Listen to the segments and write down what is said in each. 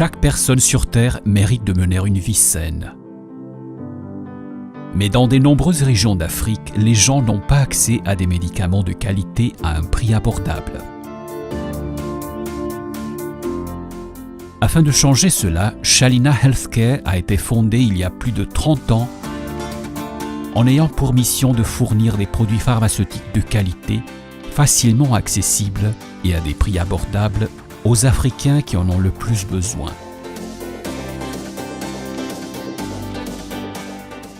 chaque personne sur Terre mérite de mener une vie saine. Mais dans de nombreuses régions d'Afrique, les gens n'ont pas accès à des médicaments de qualité à un prix abordable. Afin de changer cela, Shalina Healthcare a été fondée il y a plus de 30 ans en ayant pour mission de fournir des produits pharmaceutiques de qualité, facilement accessibles et à des prix abordables aux Africains qui en ont le plus besoin.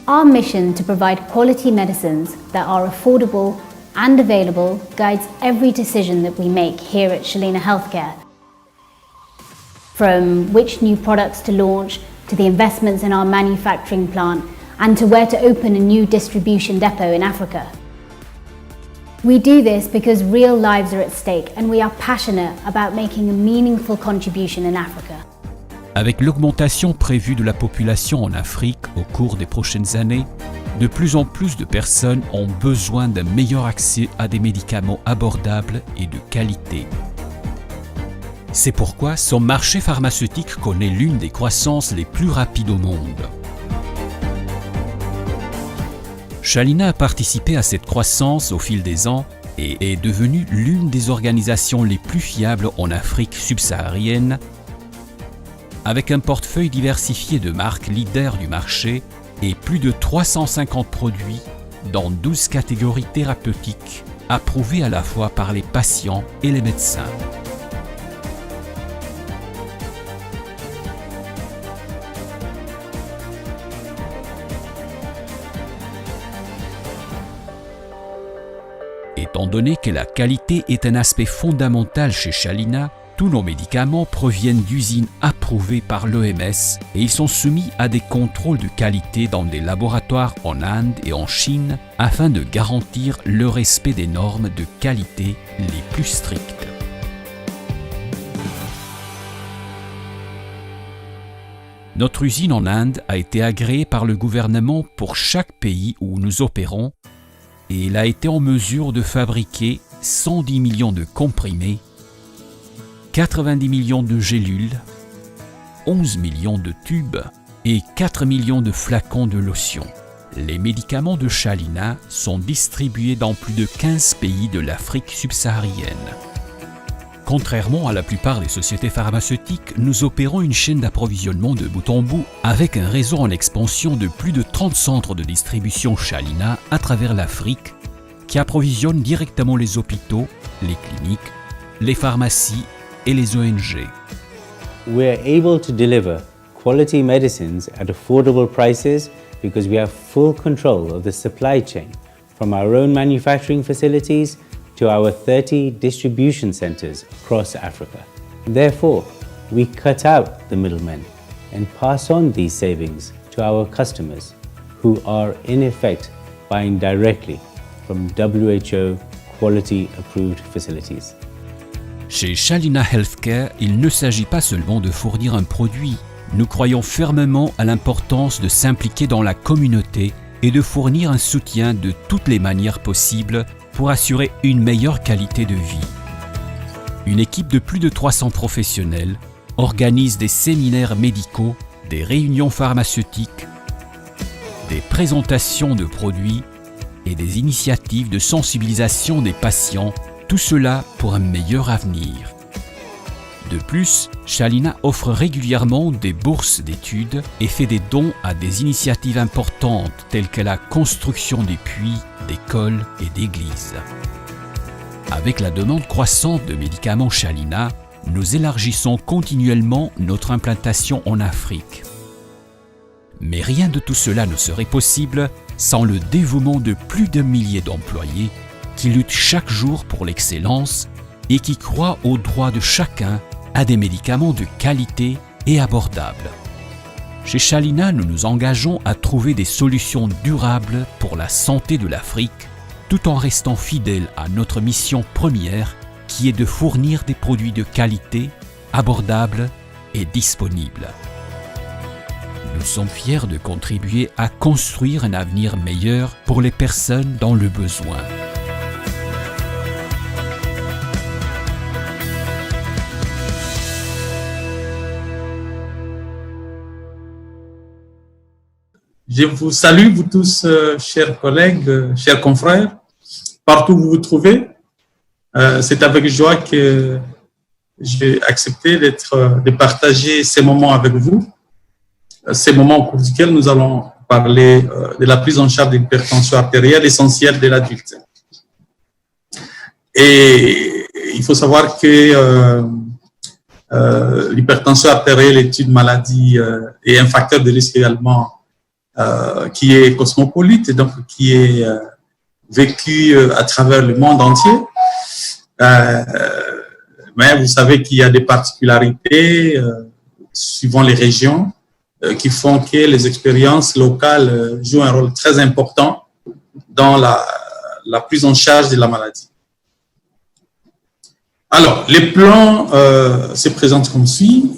Our mission to provide quality medicines that are affordable and available guides every decision that we make here at Shalina Healthcare. From which new products to launch, to the investments in our manufacturing plant, and to where to open a new distribution depot in Africa. We do this because real lives are at stake and we are passionate about making a meaningful contribution in Africa. Avec l'augmentation prévue de la population en Afrique au cours des prochaines années, de plus en plus de personnes ont besoin d'un meilleur accès à des médicaments abordables et de qualité. C'est pourquoi son marché pharmaceutique connaît l'une des croissances les plus rapides au monde. Shalina a participé à cette croissance au fil des ans et est devenue l'une des organisations les plus fiables en Afrique subsaharienne, avec un portefeuille diversifié de marques leaders du marché et plus de 350 produits dans 12 catégories thérapeutiques approuvées à la fois par les patients et les médecins. Étant donné que la qualité est un aspect fondamental chez Shalina, tous nos médicaments proviennent d'usines approuvées par l'OMS et ils sont soumis à des contrôles de qualité dans des laboratoires en Inde et en Chine afin de garantir le respect des normes de qualité les plus strictes. Notre usine en Inde a été agréée par le gouvernement pour chaque pays où nous opérons et il a été en mesure de fabriquer 110 millions de comprimés, 90 millions de gélules, 11 millions de tubes et 4 millions de flacons de lotion. Les médicaments de Shalina sont distribués dans plus de 15 pays de l'Afrique subsaharienne. Contrairement à la plupart des sociétés pharmaceutiques, nous opérons une chaîne d'approvisionnement de bout en bout avec un réseau en expansion de plus de 30 centres de distribution Shalina à travers l'Afrique qui approvisionnent directement les hôpitaux, les cliniques, les pharmacies et les ONG. We are able to deliver quality medicines at affordable prices because we have full control of the supply chain from our own manufacturing facilities to our 30 distribution centers across Africa. Therefore, we cut out the middlemen and pass on these savings to our customers who are in effect buying directly from WHO quality approved facilities. Chez Shalina Healthcare, il ne s'agit pas seulement de fournir un produit. Nous croyons fermement à l'importance de s'impliquer dans la communauté et de fournir un soutien de toutes les manières possibles pour assurer une meilleure qualité de vie. Une équipe de plus de 300 professionnels organise des séminaires médicaux, des réunions pharmaceutiques, des présentations de produits et des initiatives de sensibilisation des patients, tout cela pour un meilleur avenir. De plus, Shalina offre régulièrement des bourses d'études et fait des dons à des initiatives importantes telles que la construction des puits, d'écoles et d'églises. Avec la demande croissante de médicaments Shalina, nous élargissons continuellement notre implantation en Afrique. Mais rien de tout cela ne serait possible sans le dévouement de plus d'un millier d'employés qui luttent chaque jour pour l'excellence et qui croient au droit de chacun à des médicaments de qualité et abordables. Chez Shalina, nous nous engageons à trouver des solutions durables pour la santé de l'Afrique, tout en restant fidèles à notre mission première, qui est de fournir des produits de qualité, abordables et disponibles. Nous sommes fiers de contribuer à construire un avenir meilleur pour les personnes dans le besoin. Je vous salue, vous tous, chers collègues, chers confrères, partout où vous vous trouvez. C'est avec joie que j'ai accepté de partager ces moments avec vous, ces moments au cours duquel nous allons parler de la prise en charge de l'hypertension artérielle essentielle de l'adulte. Et il faut savoir que l'hypertension artérielle est une maladie et un facteur de risque également qui est cosmopolite et donc qui est vécu à travers le monde entier. Mais vous savez qu'il y a des particularités suivant les régions qui font que les expériences locales jouent un rôle très important dans la prise en charge de la maladie. Alors, les plans se présentent comme suit.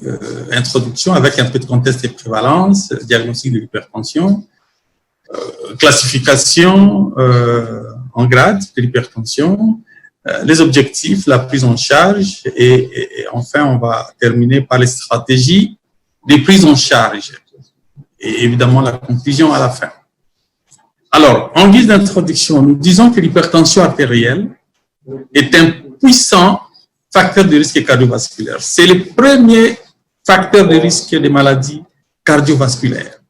Introduction avec un peu de contexte et prévalence, diagnostic de l'hypertension, classification en grade de l'hypertension, les objectifs, la prise en charge et enfin, on va terminer par les stratégies de prise en charge et évidemment la conclusion à la fin. Alors, en guise d'introduction, nous disons que l'hypertension artérielle est un puissant facteur de risque cardiovasculaire. C'est le premier facteur de risque des maladies cardiovasculaires,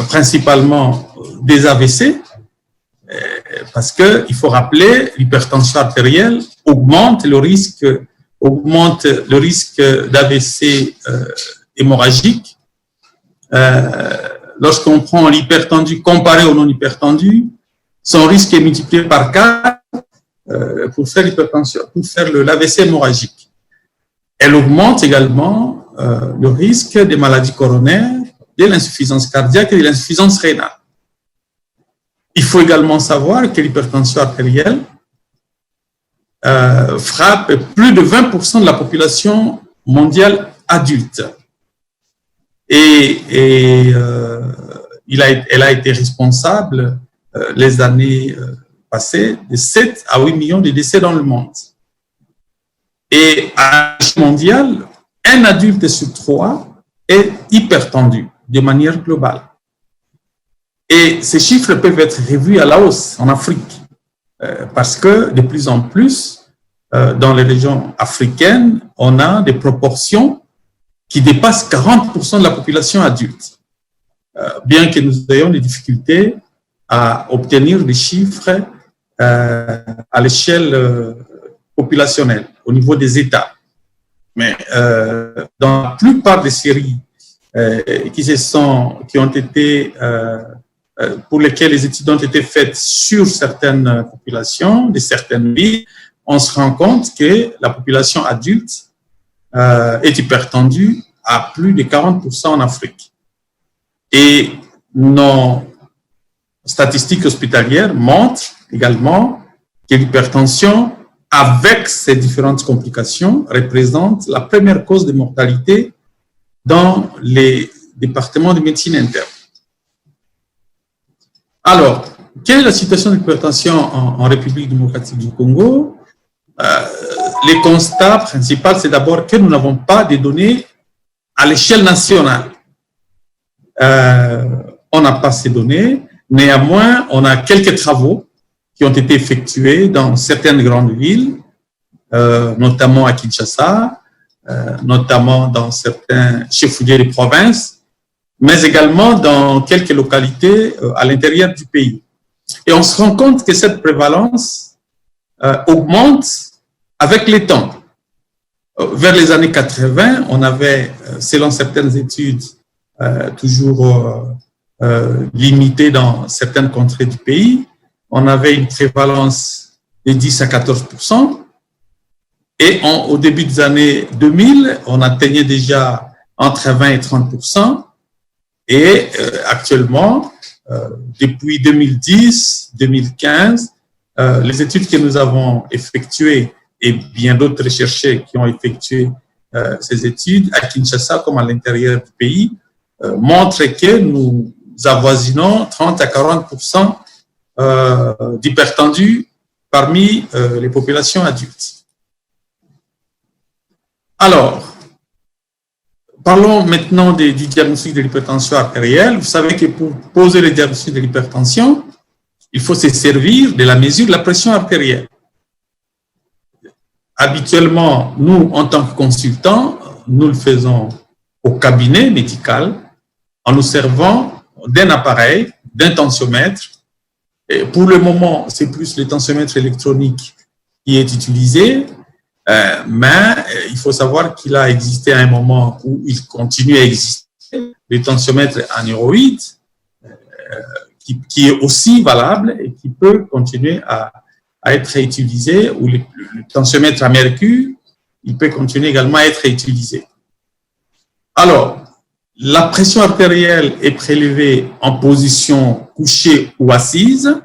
principalement des AVC, parce qu'il faut rappeler, l'hypertension artérielle augmente le risque d'AVC hémorragique. Lorsqu'on prend l'hypertendu comparé au non-hypertendu, son risque est multiplié par 4 pour faire l'hypertension, pour faire l'AVC hémorragique. Elle augmente également le risque des maladies coronaires, de l'insuffisance cardiaque et de l'insuffisance rénale. Il faut également savoir que l'hypertension artérielle frappe plus de 20% de la population mondiale adulte. Et elle a été responsable les années passées de 7 à 8 millions de décès dans le monde. Et à l'échelle mondiale, un adulte sur 3 est hypertendu de manière globale. Et ces chiffres peuvent être revus à la hausse en Afrique, parce que de plus en plus, dans les régions africaines, on a des proportions qui dépassent 40% de la population adulte, bien que nous ayons des difficultés à obtenir des chiffres à l'échelle populationnelle, au niveau des États. Mais dans la plupart des séries qui ont été pour lesquelles les études ont été faites sur certaines populations de certaines villes, on se rend compte que la population adulte est hypertendue à plus de 40% en Afrique. Et nos statistiques hospitalières montrent également que l'hypertension, avec ses différentes complications, représente la première cause de mortalité dans les départements de médecine interne. Alors, quelle est la situation de l'hypertension en République démocratique du Congo? Le constat principal, c'est d'abord que nous n'avons pas de données à l'échelle nationale. On n'a pas ces données. Néanmoins, on a quelques travaux qui ont été effectués dans certaines grandes villes, notamment à Kinshasa, notamment dans certains chefs-lieux de province, mais également dans quelques localités à l'intérieur du pays. Et on se rend compte que cette prévalence augmente avec les temps. Vers les années 80, on avait, selon certaines études, toujours limitées dans certaines contrées du pays, on avait une prévalence de 10 à 14%. Et au début des années 2000, on atteignait déjà entre 20 et 30%. Et actuellement, depuis 2010, 2015, les études que nous avons effectuées et bien d'autres chercheurs qui ont effectué ces études à Kinshasa comme à l'intérieur du pays montrent que nous avoisinons 30 à 40% d'hypertendus parmi les populations adultes. Alors, Parlons maintenant du diagnostic de l'hypertension artérielle. Vous savez que pour poser le diagnostic de l'hypertension, il faut se servir de la mesure de la pression artérielle. Habituellement, nous, en tant que consultants, nous le faisons au cabinet médical en nous servant d'un appareil, d'un tensiomètre. Et pour le moment, c'est plus le tensiomètre électronique qui est utilisé, mais il faut savoir qu'il a existé à un moment où il continue à exister le tensiomètre anéroïde, qui est aussi valable et qui peut continuer à être utilisé, ou le tensiomètre à mercure, il peut continuer également à être utilisé. Alors, la pression artérielle est prélevée en position couchée ou assise,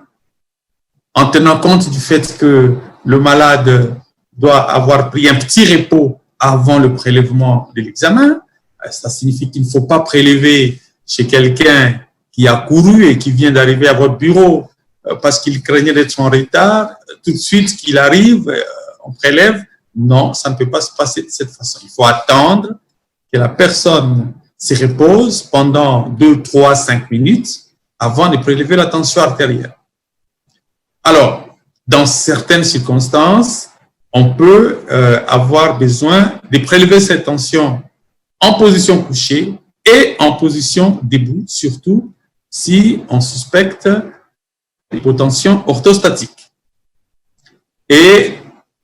en tenant compte du fait que le malade doit avoir pris un petit repos avant le prélèvement de l'examen. Ça signifie qu'il ne faut pas prélever chez quelqu'un qui a couru et qui vient d'arriver à votre bureau parce qu'il craignait d'être en retard. Tout de suite qu'il arrive, on prélève. Non, ça ne peut pas se passer de cette façon. Il faut attendre que la personne se repose pendant 2, 3, 5 minutes avant de prélever la tension artérielle. Alors, dans certaines circonstances, on peut avoir besoin de prélever cette tension en position couchée et en position debout, surtout si on suspecte l'hypotension orthostatique. Et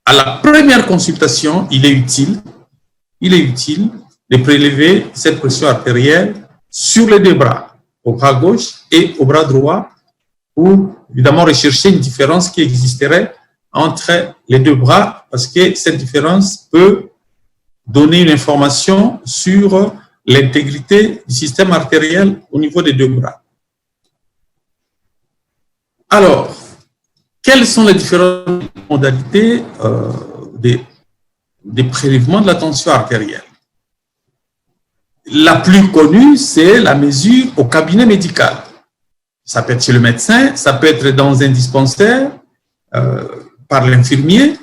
à la première consultation, il est utile de prélever cette pression artérielle sur les deux bras, au bras gauche et au bras droit, pour évidemment rechercher une différence qui existerait entre les deux bras, parce que cette différence peut donner une information sur l'intégrité du système artériel au niveau des deux bras. Alors, quelles sont les différentes modalités des prélèvements de la tension artérielle? La plus connue, c'est la mesure au cabinet médical. Ça peut être chez le médecin, ça peut être dans un dispensaire, par l'infirmier,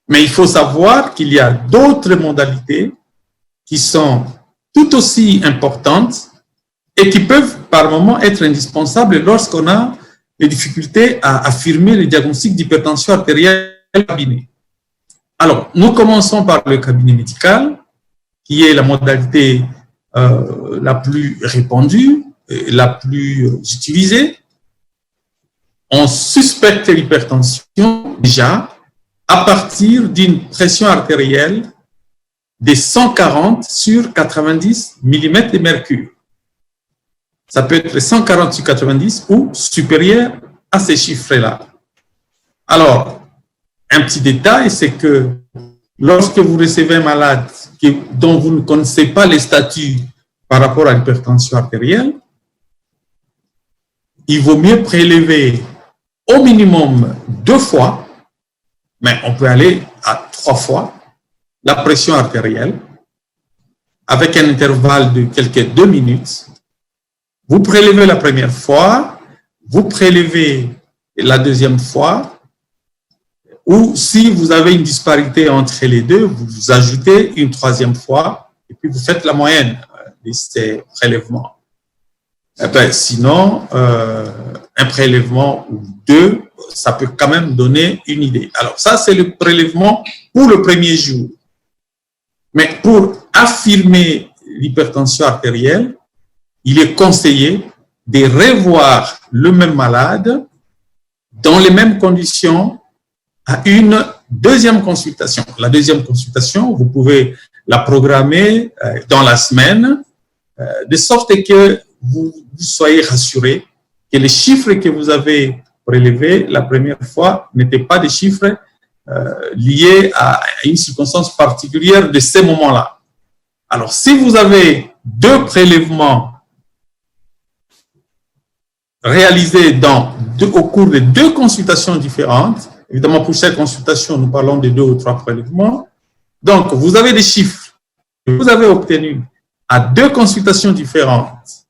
mais il faut savoir qu'il y a d'autres modalités qui sont tout aussi importantes et qui peuvent par moments être indispensables lorsqu'on a des difficultés à affirmer le diagnostic d'hypertension artérielle au cabinet. Alors, nous commençons par le cabinet médical, qui est la modalité la plus répandue, la plus utilisée. On suspecte l'hypertension déjà à partir d'une pression artérielle de 140 sur 90 mm de mercure. Ça peut être 140 sur 90 ou supérieur à ces chiffres-là. Alors, un petit détail, c'est que lorsque vous recevez un malade dont vous ne connaissez pas les statuts par rapport à l'hypertension artérielle, il vaut mieux prélever au minimum 2 fois, mais on peut aller à 3 fois, la pression artérielle, avec un intervalle de quelques 2 minutes. Vous prélevez la première fois, vous prélevez la deuxième fois, ou si vous avez une disparité entre les deux, vous ajoutez une 3e fois, et puis vous faites la moyenne de ces prélèvements. Sinon, un prélèvement ou 2, ça peut quand même donner une idée. Alors ça, c'est le prélèvement pour le premier jour. Mais pour affirmer l'hypertension artérielle, il est conseillé de revoir le même malade dans les mêmes conditions à une deuxième consultation. La deuxième consultation, vous pouvez la programmer dans la semaine, de sorte que vous soyez rassurés que les chiffres que vous avez prélevés la première fois n'étaient pas des chiffres liés à une circonstance particulière de ces moments-là. Alors, si vous avez 2 prélèvements réalisés au cours de 2 consultations différentes, évidemment, pour chaque consultation, nous parlons de 2 ou 3 prélèvements, donc vous avez des chiffres que vous avez obtenus à 2 consultations différentes,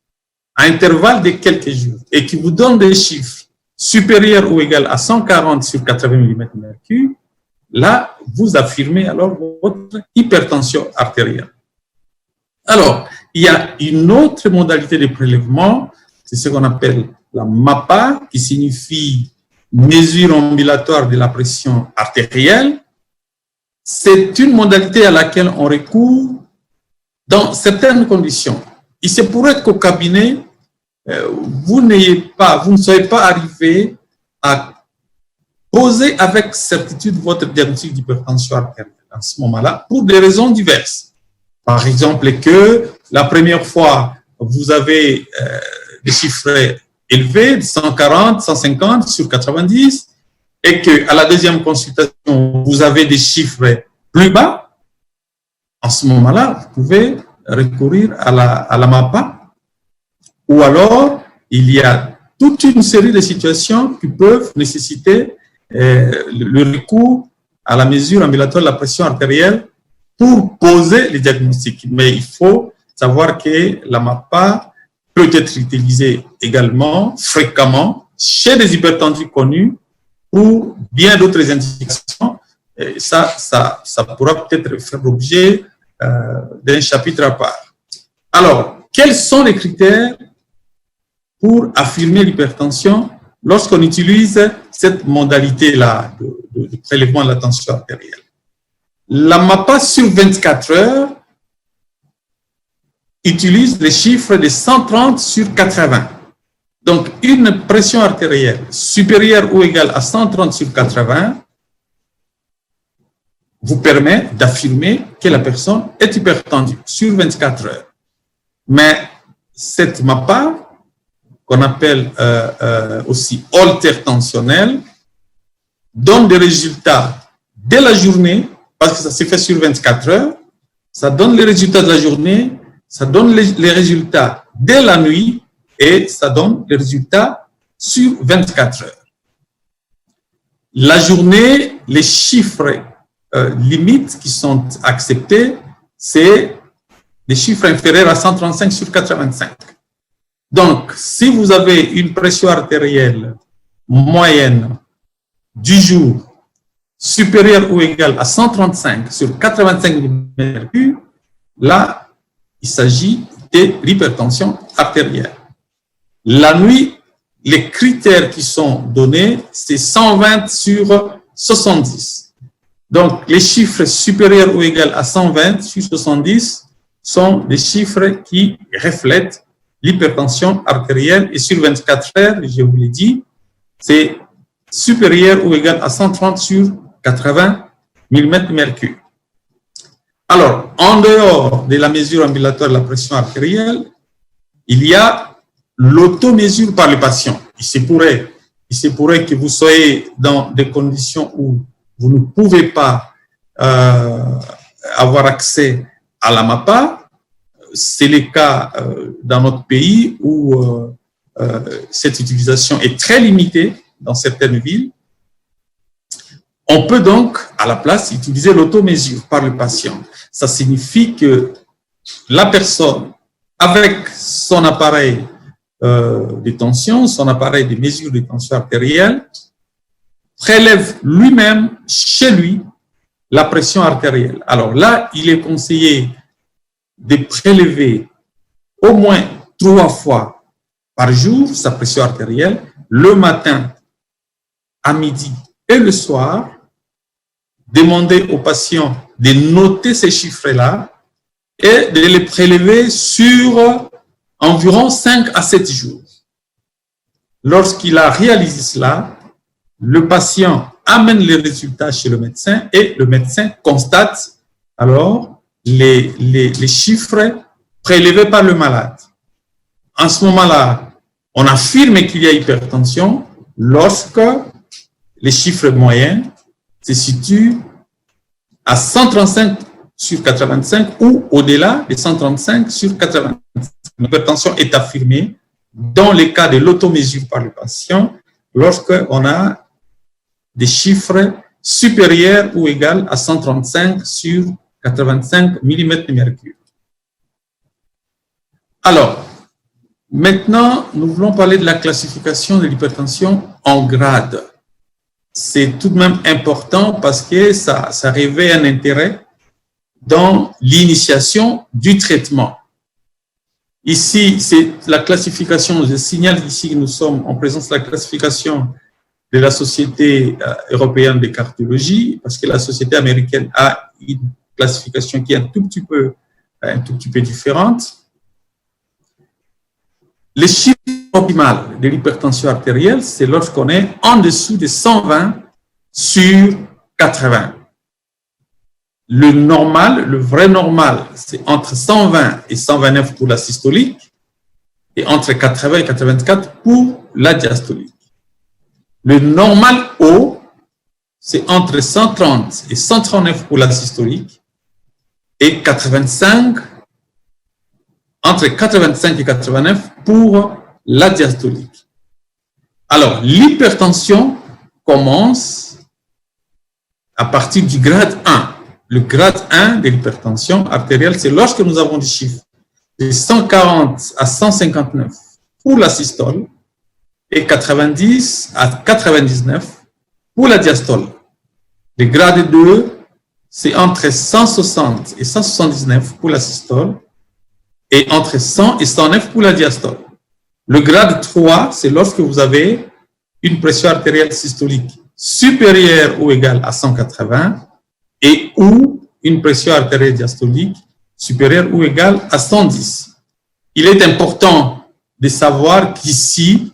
à intervalle de quelques jours, et qui vous donnent des chiffres supérieurs ou égaux à 140 sur 80 mm de mercure, là, vous affirmez alors votre hypertension artérielle. Alors, il y a une autre modalité de prélèvement, c'est ce qu'on appelle la MAPA, qui signifie mesure ambulatoire de la pression artérielle. C'est une modalité à laquelle on recourt dans certaines conditions. Il se pourrait qu'au cabinet, vous ne soyez pas arrivé à poser avec certitude votre diagnostic d'hypertension artérielle en ce moment-là, pour des raisons diverses. Par exemple, que la première fois, vous avez des chiffres élevés, de 140, 150 sur 90, et qu'à la deuxième consultation, vous avez des chiffres plus bas. En ce moment-là, vous pouvez recourir à la MAPA, ou alors, il y a toute une série de situations qui peuvent nécessiter le recours à la mesure ambulatoire de la pression artérielle pour poser les diagnostics. Mais il faut savoir que la MAPA peut être utilisée également, fréquemment, chez des hypertendus connus pour bien d'autres indications. Et ça pourra peut-être faire l'objet d'un chapitre à part. Alors, quels sont les critères pour affirmer l'hypertension lorsqu'on utilise cette modalité-là de prélèvement de la tension artérielle? La MAPA sur 24 heures utilise les chiffres de 130 sur 80. Donc, une pression artérielle supérieure ou égale à 130 sur 80 vous permet d'affirmer que la personne est hypertendue sur 24 heures. Mais cette MAPA, qu'on appelle aussi altertentionnelle, donne des résultats dès la journée, parce que ça s'est fait sur 24 heures, ça donne les résultats de la journée, ça donne les résultats dès la nuit, et ça donne les résultats sur 24 heures. La journée, les chiffres limites qui sont acceptés, c'est des chiffres inférieurs à 135 sur 85. Donc, si vous avez une pression artérielle moyenne du jour supérieure ou égale à 135 sur 85 mm, là, il s'agit de l'hypertension artérielle. La nuit, les critères qui sont donnés, c'est 120 sur 70. Donc, les chiffres supérieurs ou égaux à 120 sur 70 sont des chiffres qui reflètent l'hypertension artérielle, et sur 24 heures, je vous l'ai dit, c'est supérieur ou égal à 130 sur 80 mm². Alors, en dehors de la mesure ambulatoire de la pression artérielle, il y a l'automesure par le patient. Il se pourrait que vous soyez dans des conditions où vous ne pouvez pas avoir accès à la MAPA. C'est le cas dans notre pays où cette utilisation est très limitée dans certaines villes. On peut donc, à la place, utiliser l'automesure par le patient. Ça signifie que la personne, avec son appareil de tension, son appareil de mesure de tension artérielle, prélève lui-même, chez lui, la pression artérielle. Alors là, il est conseillé de prélever au moins 3 fois par jour sa pression artérielle, le matin, à midi et le soir. Demander au patient de noter ces chiffres-là et de les prélever sur environ 5 à 7 jours. Lorsqu'il a réalisé cela, le patient amène les résultats chez le médecin et le médecin constate alors les chiffres prélevés par le malade. En ce moment-là, on affirme qu'il y a hypertension lorsque les chiffres moyens se situent à 135 sur 85 ou au-delà de 135 sur 85. L'hypertension est affirmée dans le cas de l'automesure par le patient lorsqu'on a des chiffres supérieurs ou égaux à 135 sur 85 mm². Alors, maintenant, nous voulons parler de la classification de l'hypertension en grades. C'est tout de même important parce que ça révèle un intérêt dans l'initiation du traitement. Ici, c'est la classification, je signale ici que nous sommes en présence de la classification de la Société européenne de cardiologie, parce que la société américaine a une classification qui est un tout petit peu différente. Le chiffre optimal de l'hypertension artérielle, c'est lorsqu'on est en dessous de 120 sur 80. Le normal, le vrai normal, c'est entre 120 et 129 pour la systolique et entre 80 et 84 pour la diastolique. Le normal haut, c'est entre 130 et 139 pour la systolique et 85, entre 85 et 89 pour la diastolique. Alors, l'hypertension commence à partir du grade 1. Le grade 1 de l'hypertension artérielle, c'est lorsque nous avons des chiffres de 140 à 159 pour la systole et 90 à 99 pour la diastole. Le grade 2, c'est entre 160 et 179 pour la systole et entre 100 et 109 pour la diastole. Le grade 3, c'est lorsque vous avez une pression artérielle systolique supérieure ou égale à 180 et ou une pression artérielle diastolique supérieure ou égale à 110. Il est important de savoir qu'ici,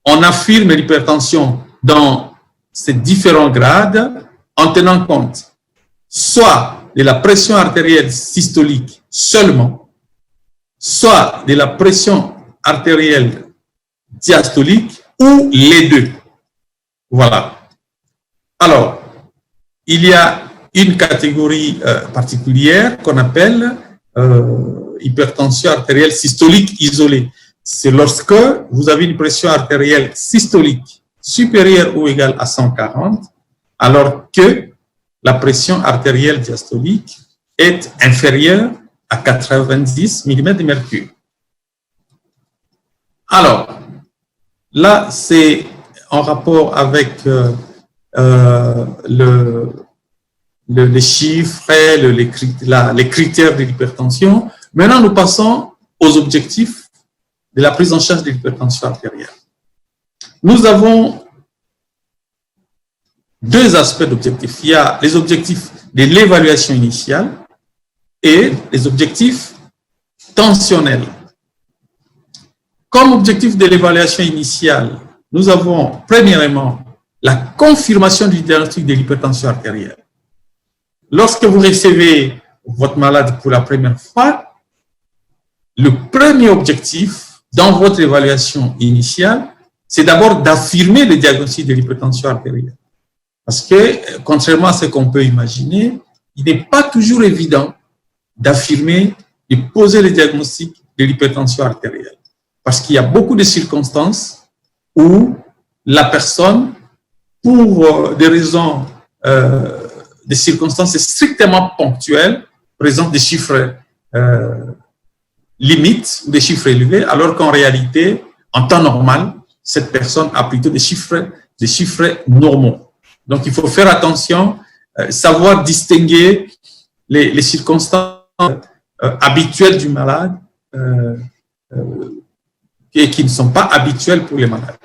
on affirme l'hypertension dans ces différents grades en tenant compte soit de la pression artérielle systolique seulement, soit de la pression artérielle diastolique ou les deux. Voilà. Alors, il y a une catégorie particulière qu'on appelle hypertension artérielle systolique isolée. C'est lorsque vous avez une pression artérielle systolique supérieure ou égale à 140, alors que la pression artérielle diastolique est inférieure à 90 mm de mercure. Alors, là, c'est en rapport avec les chiffres, les critères de l'hypertension. Maintenant, nous passons aux objectifs de la prise en charge de l'hypertension artérielle. Nous avons deux aspects d'objectifs. Il y a les objectifs de l'évaluation initiale et les objectifs tensionnels. Comme objectif de l'évaluation initiale, nous avons premièrement la confirmation du diagnostic de l'hypertension artérielle. Lorsque vous recevez votre malade pour la première fois, le premier objectif dans votre évaluation initiale, c'est d'abord d'affirmer le diagnostic de l'hypertension artérielle. Parce que, contrairement à ce qu'on peut imaginer, il n'est pas toujours évident d'affirmer et poser le diagnostic de l'hypertension artérielle. Parce qu'il y a beaucoup de circonstances où la personne, pour des raisons, des circonstances strictement ponctuelles, présente des chiffres limites ou des chiffres élevés, alors qu'en réalité, en temps normal, cette personne a plutôt des chiffres normaux. Donc, il faut faire attention, savoir distinguer les circonstances habituelles du malade et qui ne sont pas habituelles pour les malades.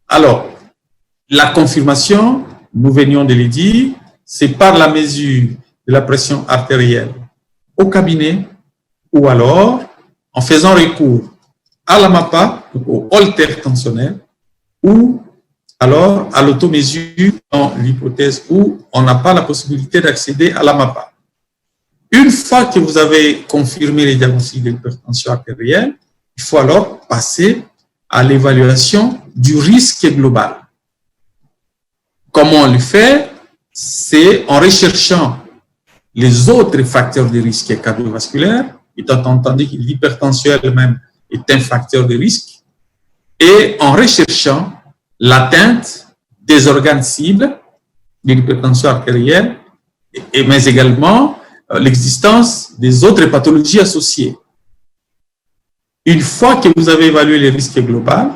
Alors, la confirmation, nous venions de le dire, c'est par la mesure de la pression artérielle au cabinet ou alors en faisant recours à la MAPA, au holter tensionnel, ou alors à l'automesure dans l'hypothèse où on n'a pas la possibilité d'accéder à la MAPA. Une fois que vous avez confirmé les diagnostics de l'hypertension artérielle, il faut alors passer à l'évaluation du risque global. Comment on le fait? C'est en recherchant les autres facteurs de risque cardiovasculaire, étant entendu que l'hypertension elle-même est un facteur de risque, et en recherchant l'atteinte des organes cibles de l'hypertension artérielle, mais également l'existence des autres pathologies associées. Une fois que vous avez évalué les risques globaux,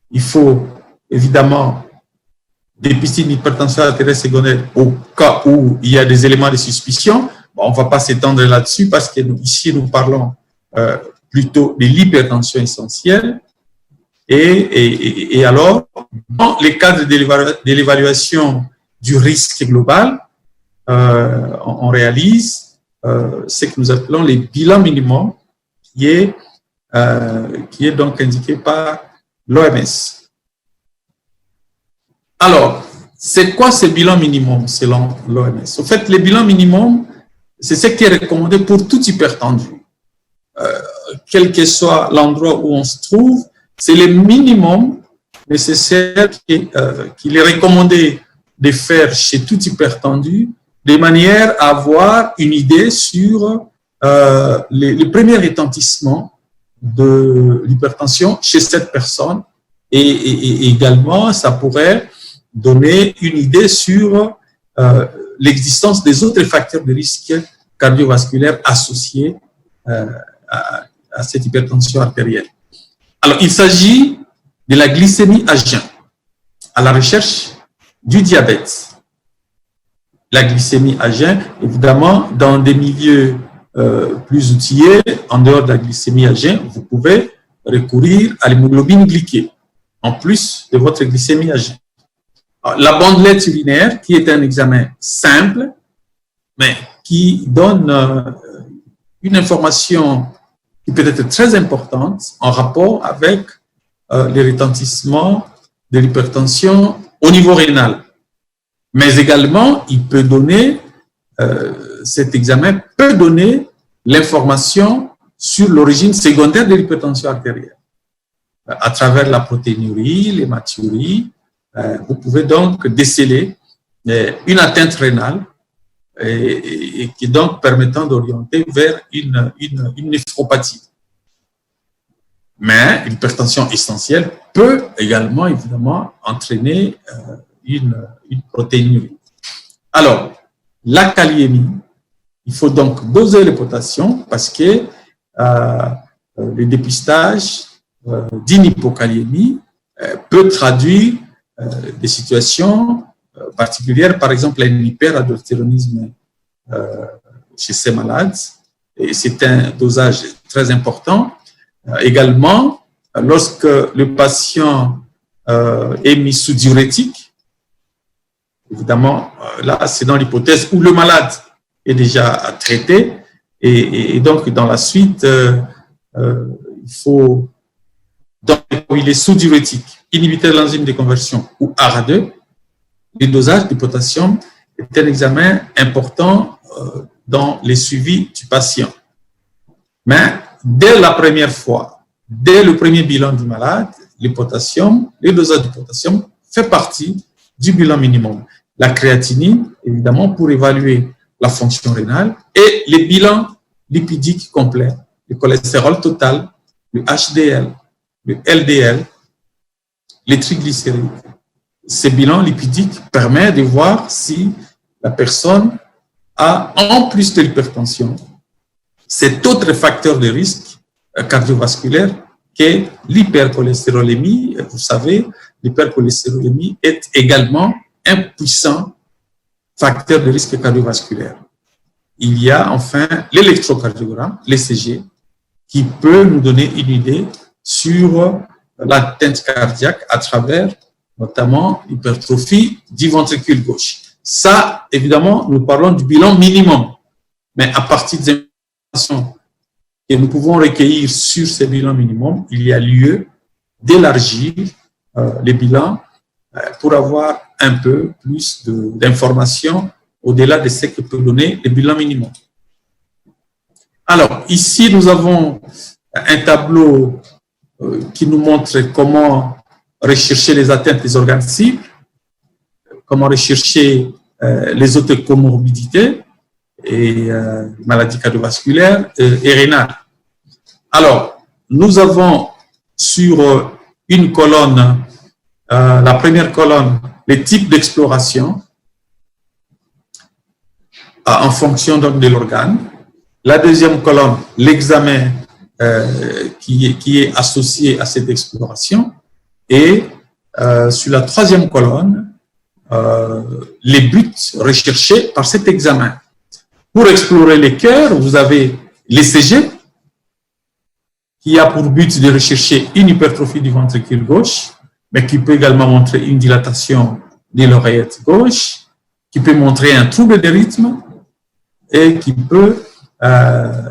il faut évidemment dépister une hypertension artérielle secondaire au cas où il y a des éléments de suspicion. Bon, on ne va pas s'étendre là-dessus parce que ici, nous parlons plutôt de l'hypertension essentielle. Et alors, dans les cadres de l'évaluation du risque global, on réalise ce que nous appelons les bilans minimums, qui est donc indiqué par l'OMS. Alors, c'est quoi ce bilan minimum selon l'OMS? En fait, les bilans minimums, c'est ce qui est recommandé pour tout hypertendu. Quel que soit l'endroit où on se trouve, c'est le minimum nécessaire qu'il est recommandé de faire chez tout hypertendu, de manière à avoir une idée sur les premiers retentissements de l'hypertension chez cette personne. Et également, ça pourrait donner une idée sur l'existence des autres facteurs de risque cardiovasculaire associés à cette hypertension artérielle. Alors, il s'agit de la glycémie à jeun, à la recherche du diabète. La glycémie à jeun, évidemment, dans des milieux plus outillés, en dehors de la glycémie à jeun, vous pouvez recourir à l'hémoglobine glyquée, en plus de votre glycémie à jeun. Alors, la bandelette urinaire, qui est un examen simple, mais qui donne une information qui peut être très importante en rapport avec les retentissements de l'hypertension au niveau rénal. Mais également, il peut donner, cet examen peut donner l'information sur l'origine secondaire de l'hypertension artérielle. À travers la protéinurie, l'hématurie, vous pouvez donc déceler une atteinte rénale et qui est donc permettant d'orienter vers une néphropathie. Mais l'hypertension essentielle peut également, évidemment, entraîner une protéinurie. Alors, la kaliémie, il faut donc doser le potassium parce que le dépistage d'une hypokaliémie peut traduire des situations particulières, par exemple un hyperadultéronisme chez ces malades, et c'est un dosage très important. Également, lorsque le patient est mis sous diurétique, évidemment, là, c'est dans l'hypothèse où le malade est déjà traité, et donc dans la suite, il faut, donc, il est sous diurétique, inhibiteur de l'enzyme de conversion ou ARA2, le dosage du potassium est un examen important dans les suivis du patient. Mais dès la première fois, dès le premier bilan du malade, le dosage du potassium fait partie du bilan minimum. La créatinine, évidemment, pour évaluer la fonction rénale, et les bilans lipidiques complets, le cholestérol total, le HDL, le LDL, les triglycérides. Ces bilans lipidiques permettent de voir si la personne a, en plus de l'hypertension, cet autre facteur de risque cardiovasculaire qu'est l'hypercholestérolémie. Vous savez, l'hypercholestérolémie est également un puissant facteur de risque cardiovasculaire. Il y a enfin l'électrocardiogramme, l'ECG, qui peut nous donner une idée sur l'atteinte cardiaque à travers notamment l'hypertrophie du ventricule gauche. Ça, évidemment, nous parlons du bilan minimum. Mais à partir des informations que nous pouvons recueillir sur ces bilans minimum, il y a lieu d'élargir les bilans pour avoir un peu plus d'informations au-delà de ce que peut donner le bilan minimum. Alors, ici, nous avons un tableau qui nous montre comment rechercher les atteintes des organes cibles, comment rechercher les autres comorbidités et maladies cardiovasculaires et rénales. Alors, nous avons sur une colonne, la première colonne, les types d'exploration en fonction donc de l'organe. La deuxième colonne, l'examen qui est associé à cette exploration. Et sur la troisième colonne, les buts recherchés par cet examen. Pour explorer les cœurs, vous avez l'ECG, qui a pour but de rechercher une hypertrophie du ventricule gauche, mais qui peut également montrer une dilatation de l'oreillette gauche, qui peut montrer un trouble de rythme et qui peut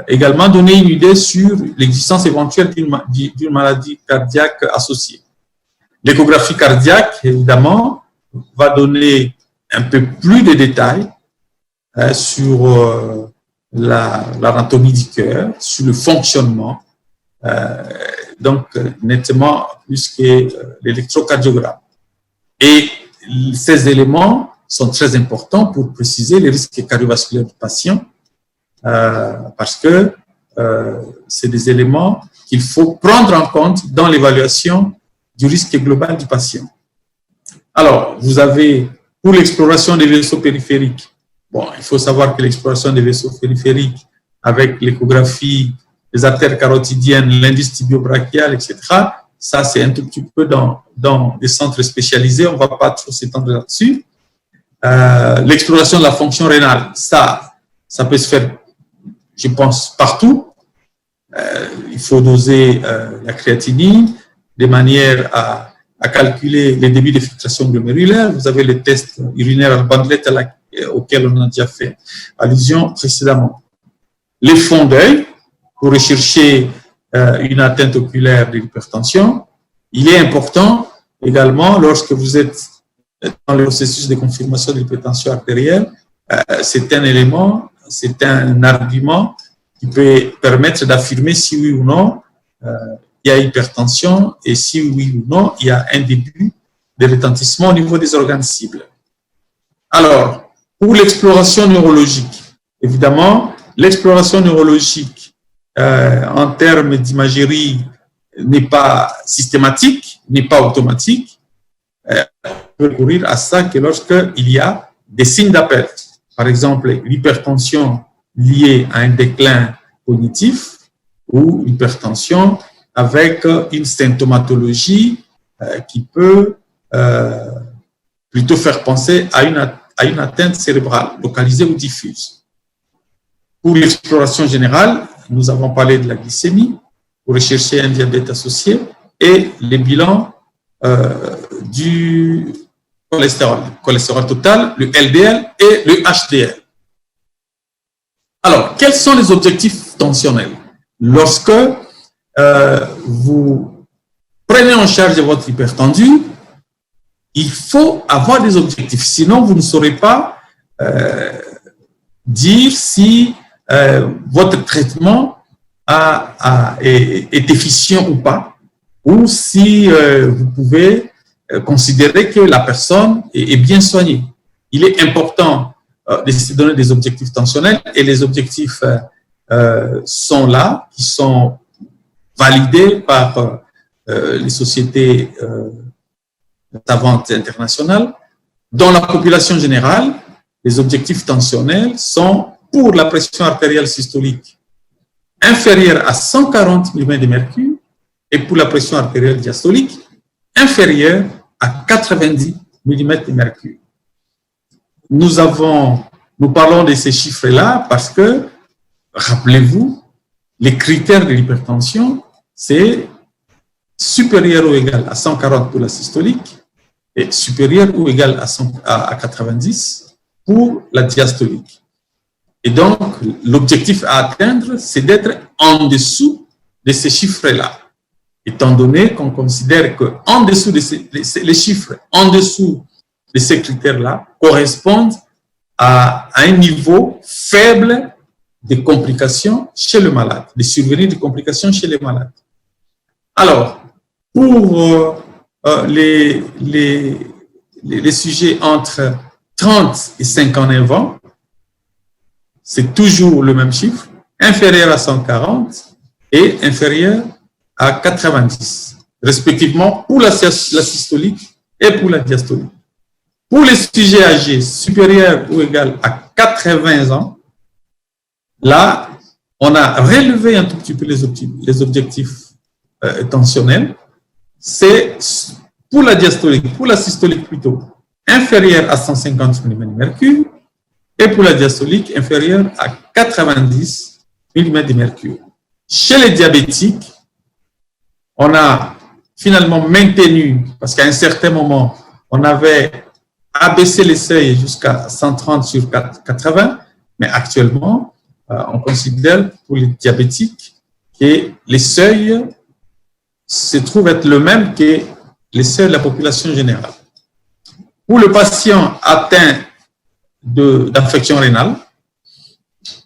également donner une idée sur l'existence éventuelle d'une maladie cardiaque associée. L'échographie cardiaque, évidemment, va donner un peu plus de détails sur l'anatomie du cœur, sur le fonctionnement, donc nettement plus que l'électrocardiogramme. Et ces éléments sont très importants pour préciser les risques cardiovasculaires du patient, parce que c'est des éléments qu'il faut prendre en compte dans l'évaluation du risque global du patient. Alors, vous avez, pour l'exploration des vaisseaux périphériques, bon, il faut savoir que l'exploration des vaisseaux périphériques avec l'échographie des artères carotidiennes, l'indice tibio-brachial, etc., ça, c'est un tout petit peu dans des centres spécialisés, on ne va pas trop s'étendre là-dessus. L'exploration de la fonction rénale, ça peut se faire, je pense, partout. Il faut doser la créatinine de manière à calculer les débits de filtration glomérulaire. Vous avez les tests urinaires à bandelette auxquels on a déjà fait allusion précédemment. Les fonds d'œil, pour rechercher une atteinte oculaire de l'hypertension. Il est important également, lorsque vous êtes dans le processus de confirmation de l'hypertension artérielle, c'est un élément, c'est un argument qui peut permettre d'affirmer si oui ou non il y a hypertension et si oui ou non il y a un début de retentissement au niveau des organes cibles. Alors, pour l'exploration neurologique, évidemment, l'exploration neurologique en termes d'imagerie n'est pas systématique, n'est pas automatique. On peut recourir à ça que lorsqu'il y a des signes d'appel. Par exemple, l'hypertension liée à un déclin cognitif ou l'hypertension avec une symptomatologie qui peut plutôt faire penser à une atteinte cérébrale, localisée ou diffuse. Pour l'exploration générale, nous avons parlé de la glycémie, pour rechercher un diabète associé, et les bilans du cholestérol total, le LDL et le HDL. Alors, quels sont les objectifs tensionnels? Lorsque vous prenez en charge votre hypertendu, il faut avoir des objectifs, sinon vous ne saurez pas dire si votre traitement est efficient ou pas, ou si vous pouvez considérer que la personne est bien soignée. Il est important de se donner des objectifs tensionnels et les objectifs sont là, qui sont validés par les sociétés savantes internationales. Dans la population générale, les objectifs tensionnels sont pour la pression artérielle systolique inférieure à 140 mm de mercure et pour la pression artérielle diastolique inférieure à 90 mm de mercure. Nous parlons de ces chiffres-là parce que, rappelez-vous, les critères de l'hypertension, c'est supérieur ou égal à 140 pour la systolique et supérieur ou égal à 90 pour la diastolique. Et donc, l'objectif à atteindre, c'est d'être en dessous de ces chiffres-là. Étant donné qu'on considère qu'en dessous de les chiffres, en dessous de ces critères-là, correspondent à un niveau faible de complications chez le malade, de survenir de complications chez les malades. Alors, pour les sujets entre 30 et 59 ans, c'est toujours le même chiffre, inférieur à 140 et inférieur à 90, respectivement pour la systolique et pour la diastolique. Pour les sujets âgés supérieurs ou égal à 80 ans, là, on a relevé un tout petit peu les objectifs tensionnels. C'est pour la diastolique, pour la systolique plutôt, inférieur à 150 mm de mercure et pour la diastolique inférieure à 90 mm de mercure. Chez les diabétiques, on a finalement maintenu, parce qu'à un certain moment, on avait abaissé les seuils jusqu'à 130 sur 80, mais actuellement, on considère pour les diabétiques que les seuils se trouvent être le même que les seuils de la population générale. Pour le patient atteint d'infection rénale,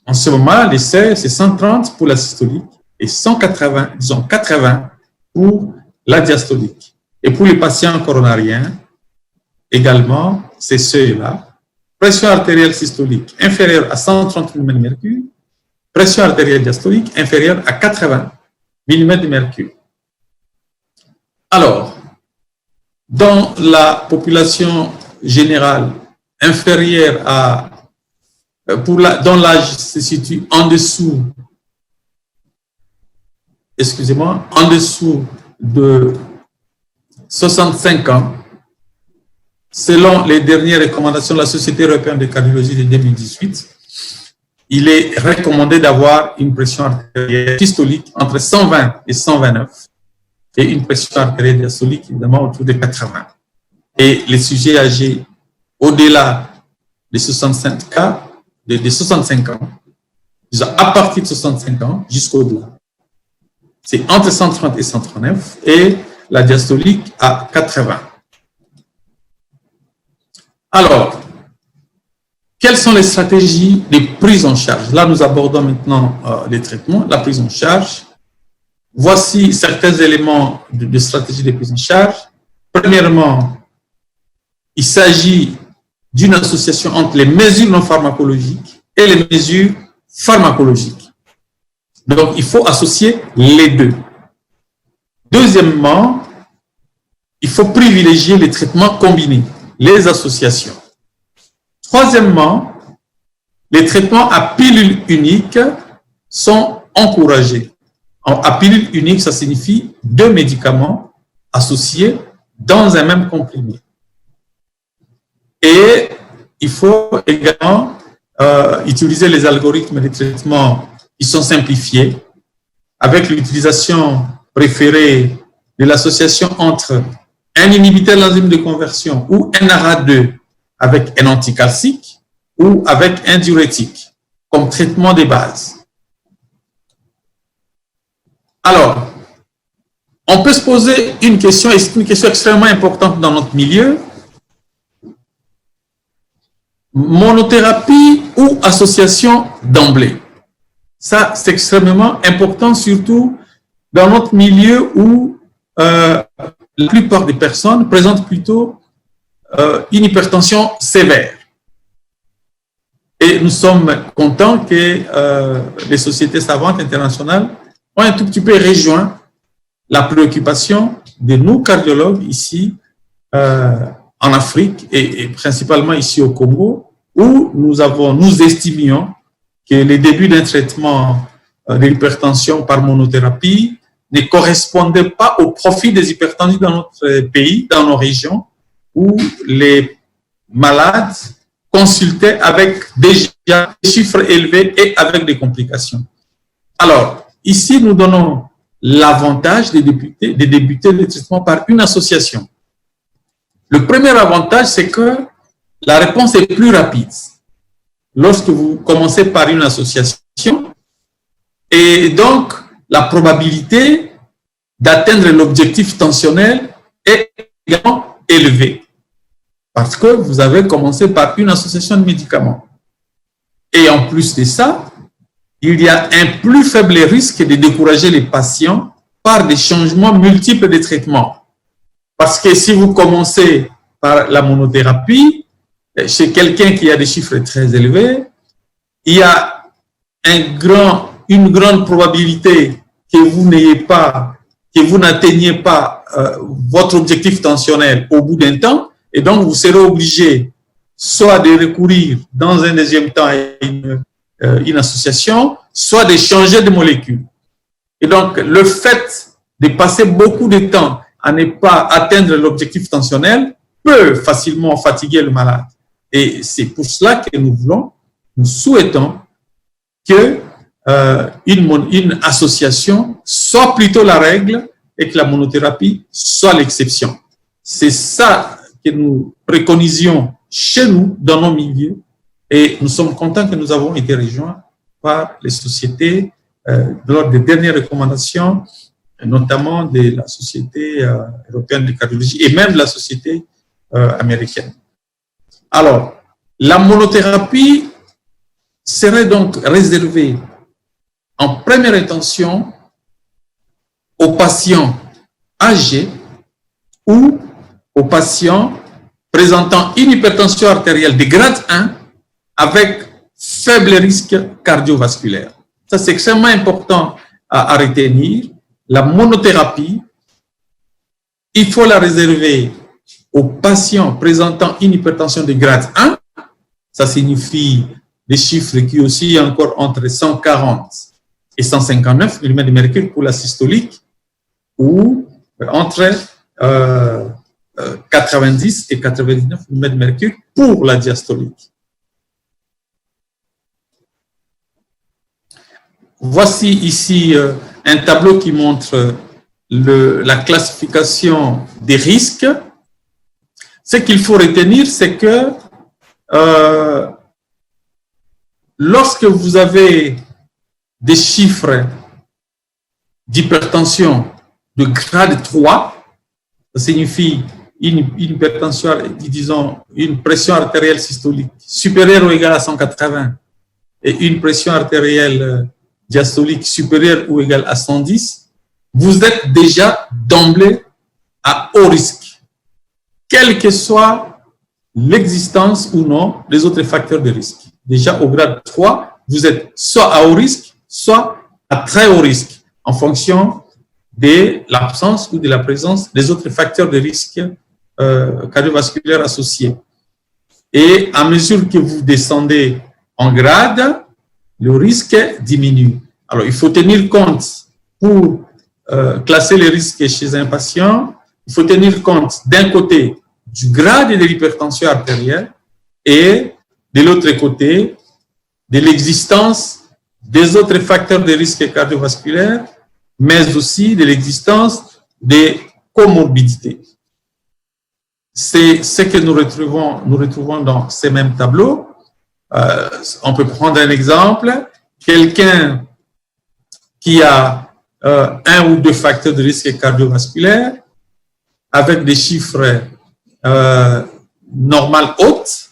en ce moment, les seuils, c'est 130 pour la systolique et 180, disons 80 pour la diastolique. Et pour les patients coronariens, également, ces seuils-là, pression artérielle systolique inférieure à 130 mm de mercure, pression artérielle diastolique inférieure à 80 mm de mercure. Alors, dans la population générale inférieure à, dont l'âge se situe en dessous, en dessous de 65 ans, selon les dernières recommandations de la Société européenne de cardiologie de 2018, il est recommandé d'avoir une pression artérielle systolique entre 120 et 129 et une pression artérielle diastolique évidemment autour de 80. Et les sujets âgés au-delà de 65 ans, à partir de 65 ans jusqu'au-delà, c'est entre 130 et 139 et la diastolique à 80. Alors, quelles sont les stratégies de prise en charge? Là, nous abordons maintenant les traitements, la prise en charge. Voici certains éléments de stratégie de prise en charge. Premièrement, il s'agit d'une association entre les mesures non pharmacologiques et les mesures pharmacologiques. Donc, il faut associer les deux. Deuxièmement, il faut privilégier les traitements combinés, les associations. Troisièmement, les traitements à pilule unique sont encouragés. À pilule unique, ça signifie 2 médicaments associés dans un même comprimé. Et il faut également utiliser les algorithmes de traitement qui sont simplifiés avec l'utilisation préférée de l'association entre un inhibiteur de l'enzyme de conversion ou un ARA2 avec un anticalcique ou avec un diurétique comme traitement de base. Alors, on peut se poser une question, et c'est une question extrêmement importante dans notre milieu. Monothérapie ou association d'emblée? Ça, c'est extrêmement important, surtout dans notre milieu où la plupart des personnes présentent plutôt une hypertension sévère. Et nous sommes contents que les sociétés savantes internationales ont un tout petit peu rejoint la préoccupation de nous cardiologues ici en Afrique et principalement ici au Congo, où nous estimions que les débuts d'un traitement de l'hypertension par monothérapie ne correspondaient pas au profil des hypertendus dans notre pays, dans nos régions, où les malades consultaient avec déjà des chiffres élevés et avec des complications. Alors, ici, nous donnons l'avantage de débuter le traitement par une association. Le premier avantage, c'est que la réponse est plus rapide lorsque vous commencez par une association. Et donc, la probabilité d'atteindre l'objectif tensionnel est également élevée parce que vous avez commencé par une association de médicaments. Et en plus de ça, il y a un plus faible risque de décourager les patients par des changements multiples de traitements. Parce que si vous commencez par la monothérapie, chez quelqu'un qui a des chiffres très élevés, il y a une grande probabilité que vous n'atteigniez pas votre objectif tensionnel au bout d'un temps, et donc vous serez obligé soit de recourir dans un deuxième temps à une association, soit de changer de molécule. Et donc, le fait de passer beaucoup de temps à ne pas atteindre l'objectif tensionnel peut facilement fatiguer le malade. Et c'est pour cela que nous souhaitons que une association soit plutôt la règle et que la monothérapie soit l'exception. C'est ça que nous préconisions chez nous, dans nos milieux, et nous sommes contents que nous avons été rejoints par les sociétés lors des dernières recommandations, notamment de la Société européenne de cardiologie et même de la Société américaine. Alors, la monothérapie serait donc réservée en première intention aux patients âgés ou aux patients présentant une hypertension artérielle de grade 1 avec faible risque cardiovasculaire. Ça, c'est extrêmement important à retenir. La monothérapie, il faut la réserver aux patients présentant une hypertension de grade 1. Ça signifie des chiffres qui oscillent encore entre 140 et 159 mm de mercure pour la systolique ou entre 90 et 99 mm de mercure pour la diastolique. Voici ici un tableau qui montre la classification des risques. Ce qu'il faut retenir, c'est que lorsque vous avez des chiffres d'hypertension de grade 3, ça signifie une hypertension, disons, une pression artérielle systolique supérieure ou égale à 180 et une pression artérielle diastolique supérieure ou égale à 110, vous êtes déjà d'emblée à haut risque, quelle que soit l'existence ou non des autres facteurs de risque. Déjà au grade 3, vous êtes soit à haut risque, soit à très haut risque, en fonction de l'absence ou de la présence des autres facteurs de risque cardiovasculaires associés. Et à mesure que vous descendez en grade, le risque diminue. Alors, il faut tenir compte, pour classer les risques chez un patient, il faut tenir compte d'un côté du grade de l'hypertension artérielle et de l'autre côté de l'existence des autres facteurs de risque cardiovasculaire, mais aussi de l'existence des comorbidités. C'est ce que nous retrouvons dans ces mêmes tableaux. On peut prendre un exemple. Quelqu'un qui a un ou deux facteurs de risque cardiovasculaire avec des chiffres normal hautes,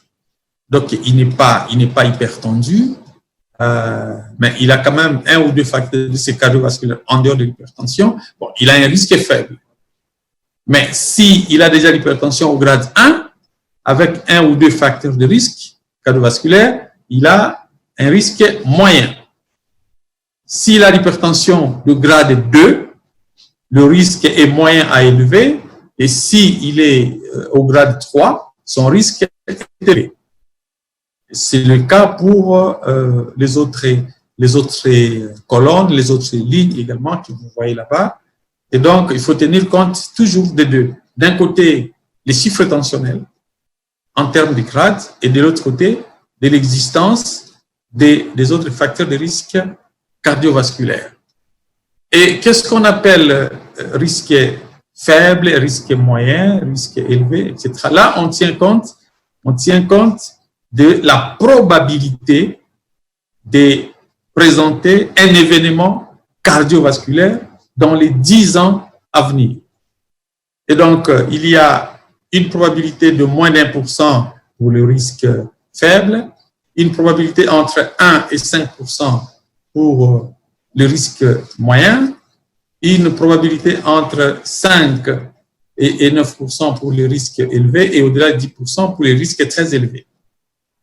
donc il n'est pas hypertendu, mais il a quand même un ou deux facteurs de risque cardiovasculaire en dehors de l'hypertension. Bon, il a un risque faible. Mais s'il a déjà l'hypertension au grade 1, avec un ou deux facteurs de risque cardiovasculaire, il a un risque moyen. S'il a l'hypertension de grade 2, le risque est moyen à élevé, et s'il est au grade 3, son risque est élevé. C'est le cas pour les autres colonnes, les autres lignes également que vous voyez là-bas. Et donc, il faut tenir compte toujours des deux. D'un côté, les chiffres tensionnels en termes de grade, et de l'autre côté, de l'existence des autres facteurs de risque cardiovasculaire. Et qu'est-ce qu'on appelle risque faible, risque moyen, risque élevé, etc. Là, on tient compte de la probabilité de présenter un événement cardiovasculaire dans les 10 ans à venir. Et donc, il y a une probabilité de moins d'1% pour le risque faible, une probabilité entre 1 et 5% pour le risque moyen, une probabilité entre 5 et 9% pour les risques élevés et au-delà de 10% pour les risques très élevés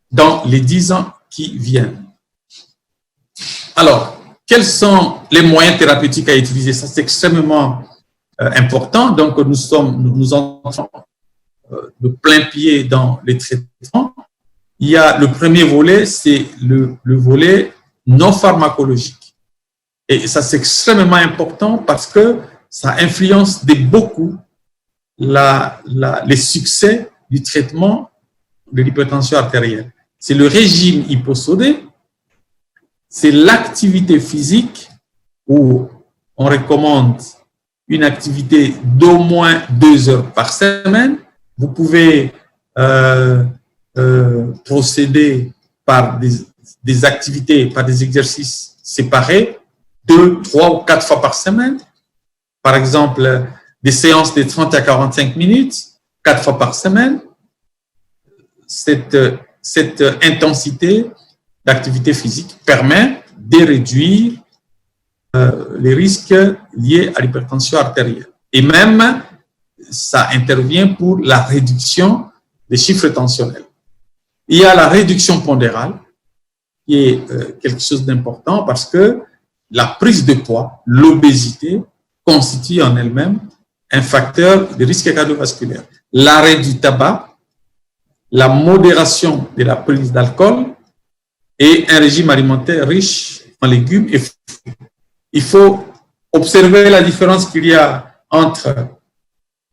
dans les 10 ans qui viennent. Alors, quels sont les moyens thérapeutiques à utiliser? Ça, c'est extrêmement important. Donc, nous entrons de plein pied dans les traitements. Il y a le premier volet, c'est le volet non pharmacologique. Et ça, c'est extrêmement important parce que ça influence de beaucoup les succès du traitement de l'hypertension artérielle. C'est le régime hyposodé, c'est l'activité physique où on recommande une activité d'au moins 2 heures par semaine. Vous pouvez procéder par des activités, par des exercices séparés, 2, 3 ou 4 fois par semaine. Par exemple, des séances de 30 à 45 minutes, 4 fois par semaine. Cette intensité d'activité physique permet de réduire les risques liés à l'hypertension artérielle. Et même, ça intervient pour la réduction des chiffres tensionnels. Il y a la réduction pondérale, qui est quelque chose d'important parce que la prise de poids, l'obésité, constitue en elle-même un facteur de risque cardiovasculaire. L'arrêt du tabac, la modération de la prise d'alcool et un régime alimentaire riche en légumes et fruits. Il faut observer la différence qu'il y a entre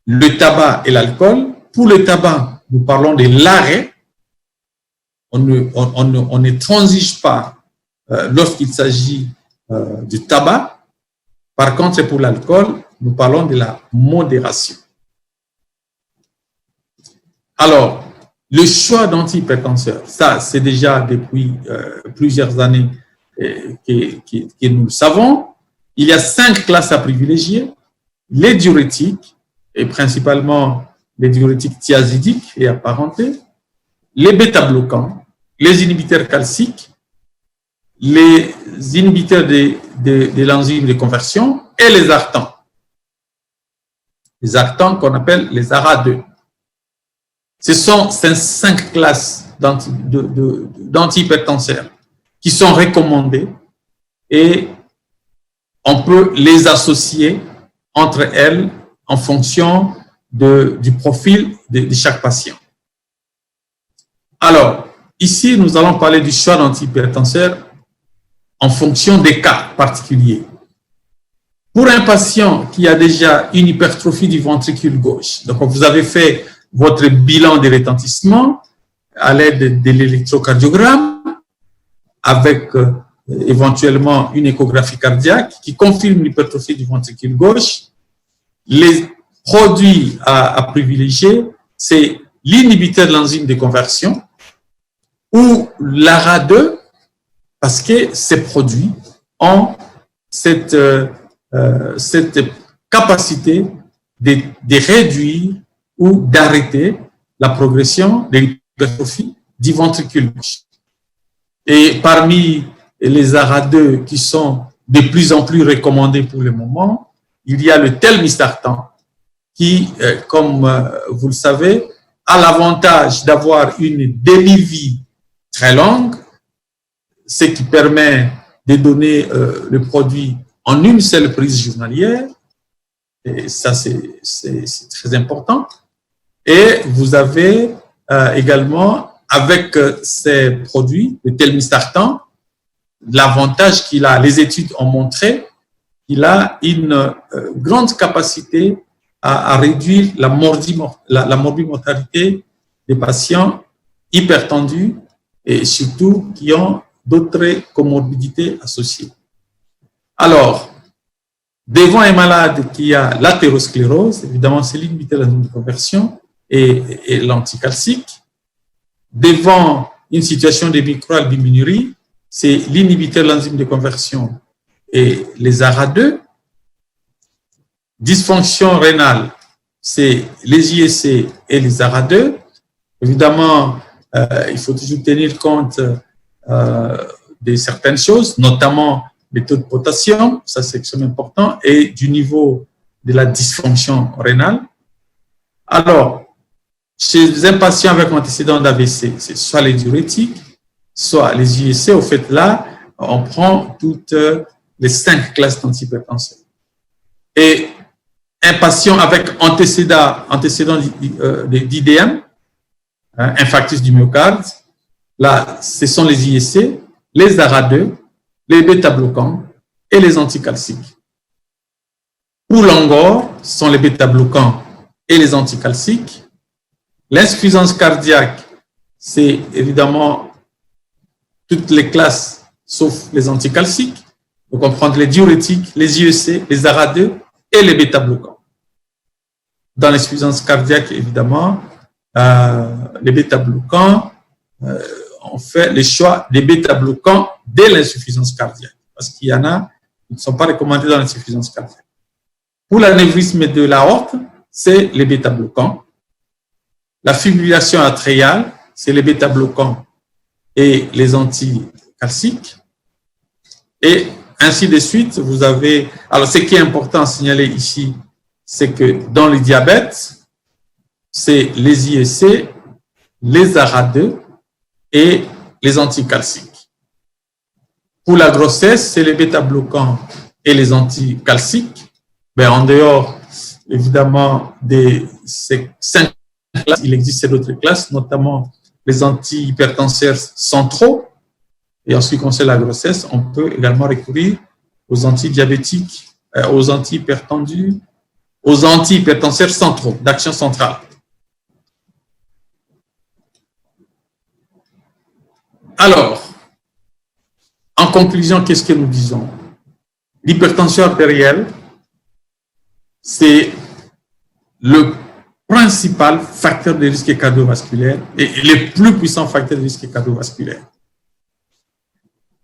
le tabac et l'alcool. Pour le tabac, nous parlons de l'arrêt. On ne transige pas lorsqu'il s'agit du tabac. Par contre, pour l'alcool, nous parlons de la modération. Alors, le choix d'antihypertenseurs, ça, c'est déjà depuis plusieurs années que nous le savons. Il y a 5 classes à privilégier. Les diurétiques, et principalement les diurétiques thiazidiques et apparentés, les bêta-bloquants, les inhibiteurs calciques, les inhibiteurs de l'enzyme de conversion et les artans. Les artans qu'on appelle les ARA2. Ce sont ces 5 classes d'antihypertenseurs qui sont recommandées et on peut les associer entre elles en fonction du profil de chaque patient. Alors, ici, nous allons parler du choix d'antihypertenseurs en fonction des cas particuliers. Pour un patient qui a déjà une hypertrophie du ventricule gauche, donc vous avez fait votre bilan de retentissement à l'aide de l'électrocardiogramme avec éventuellement une échographie cardiaque qui confirme l'hypertrophie du ventricule gauche. Les produits à privilégier, c'est l'inhibiteur de l'enzyme de conversion ou l'ARA2 parce que ces produits ont cette capacité de réduire ou d'arrêter la progression de l'hypertrophie du ventricule gauche. Et parmi les ARA2 qui sont de plus en plus recommandés pour le moment, il y a le telmisartan qui, comme vous le savez, a l'avantage d'avoir une demi-vie très longue, ce qui permet de donner le produit en une seule prise journalière. Et ça, c'est très important. Et vous avez également, avec ces produits, le telmisartan, l'avantage qu'il a, les études ont montré qu'il a une grande capacité à réduire la morbimortalité des patients hypertendus et surtout qui ont d'autres comorbidités associées. Alors, devant un malade qui a l'athérosclérose, évidemment, c'est l'inhibiteur de l'enzyme de conversion et l'anticalcique. Devant une situation de microalbuminurie, c'est l'inhibiteur de l'enzyme de conversion et les ARA2. Dysfonction rénale, c'est les IEC et les ARA2. Évidemment, il faut toujours tenir compte de certaines choses, notamment les taux de potassium, ça c'est extrêmement important, et du niveau de la dysfonction rénale. Alors, chez un patient avec antécédent d'AVC, c'est soit les diurétiques, soit les IEC. Au fait, là, on prend toutes les 5 classes d'antihypertenseurs. Et un patient avec antécédent d'IDM, infarctus du myocarde, là, ce sont les IEC, les ARA2, les bêta-bloquants et les anticalciques. Pour l'angor, ce sont les bêta-bloquants et les anticalciques. L'insuffisance cardiaque, c'est évidemment toutes les classes sauf les anticalciques. Donc on prend les diurétiques, les IEC, les ARA2 et les bêta-bloquants. Dans l'insuffisance cardiaque, évidemment, les bêta-bloquants, on fait le choix des bêta-bloquants dès l'insuffisance cardiaque, parce qu'il y en a qui ne sont pas recommandés dans l'insuffisance cardiaque. Pour l'anévrisme de l'aorte, c'est les bêta-bloquants. La fibrillation atriale, c'est les bêta-bloquants et les anticalciques. Et ainsi de suite, vous avez... Alors, ce qui est important à signaler ici, c'est que dans le diabète, c'est les IEC, les ARA2 et les anticalciques. Pour la grossesse, c'est les bêta-bloquants et les anticalciques. Mais en dehors, évidemment, de ces 5 classes, il existe d'autres classes, notamment les antihypertenseurs centraux. Et en ce qui concerne la grossesse, on peut également recourir aux antidiabétiques, aux antihypertendus, aux antihypertenseurs centraux, d'action centrale. Alors, en conclusion, qu'est-ce que nous disons? L'hypertension artérielle, c'est le principal facteur de risque cardiovasculaire et le plus puissant facteur de risque cardiovasculaire.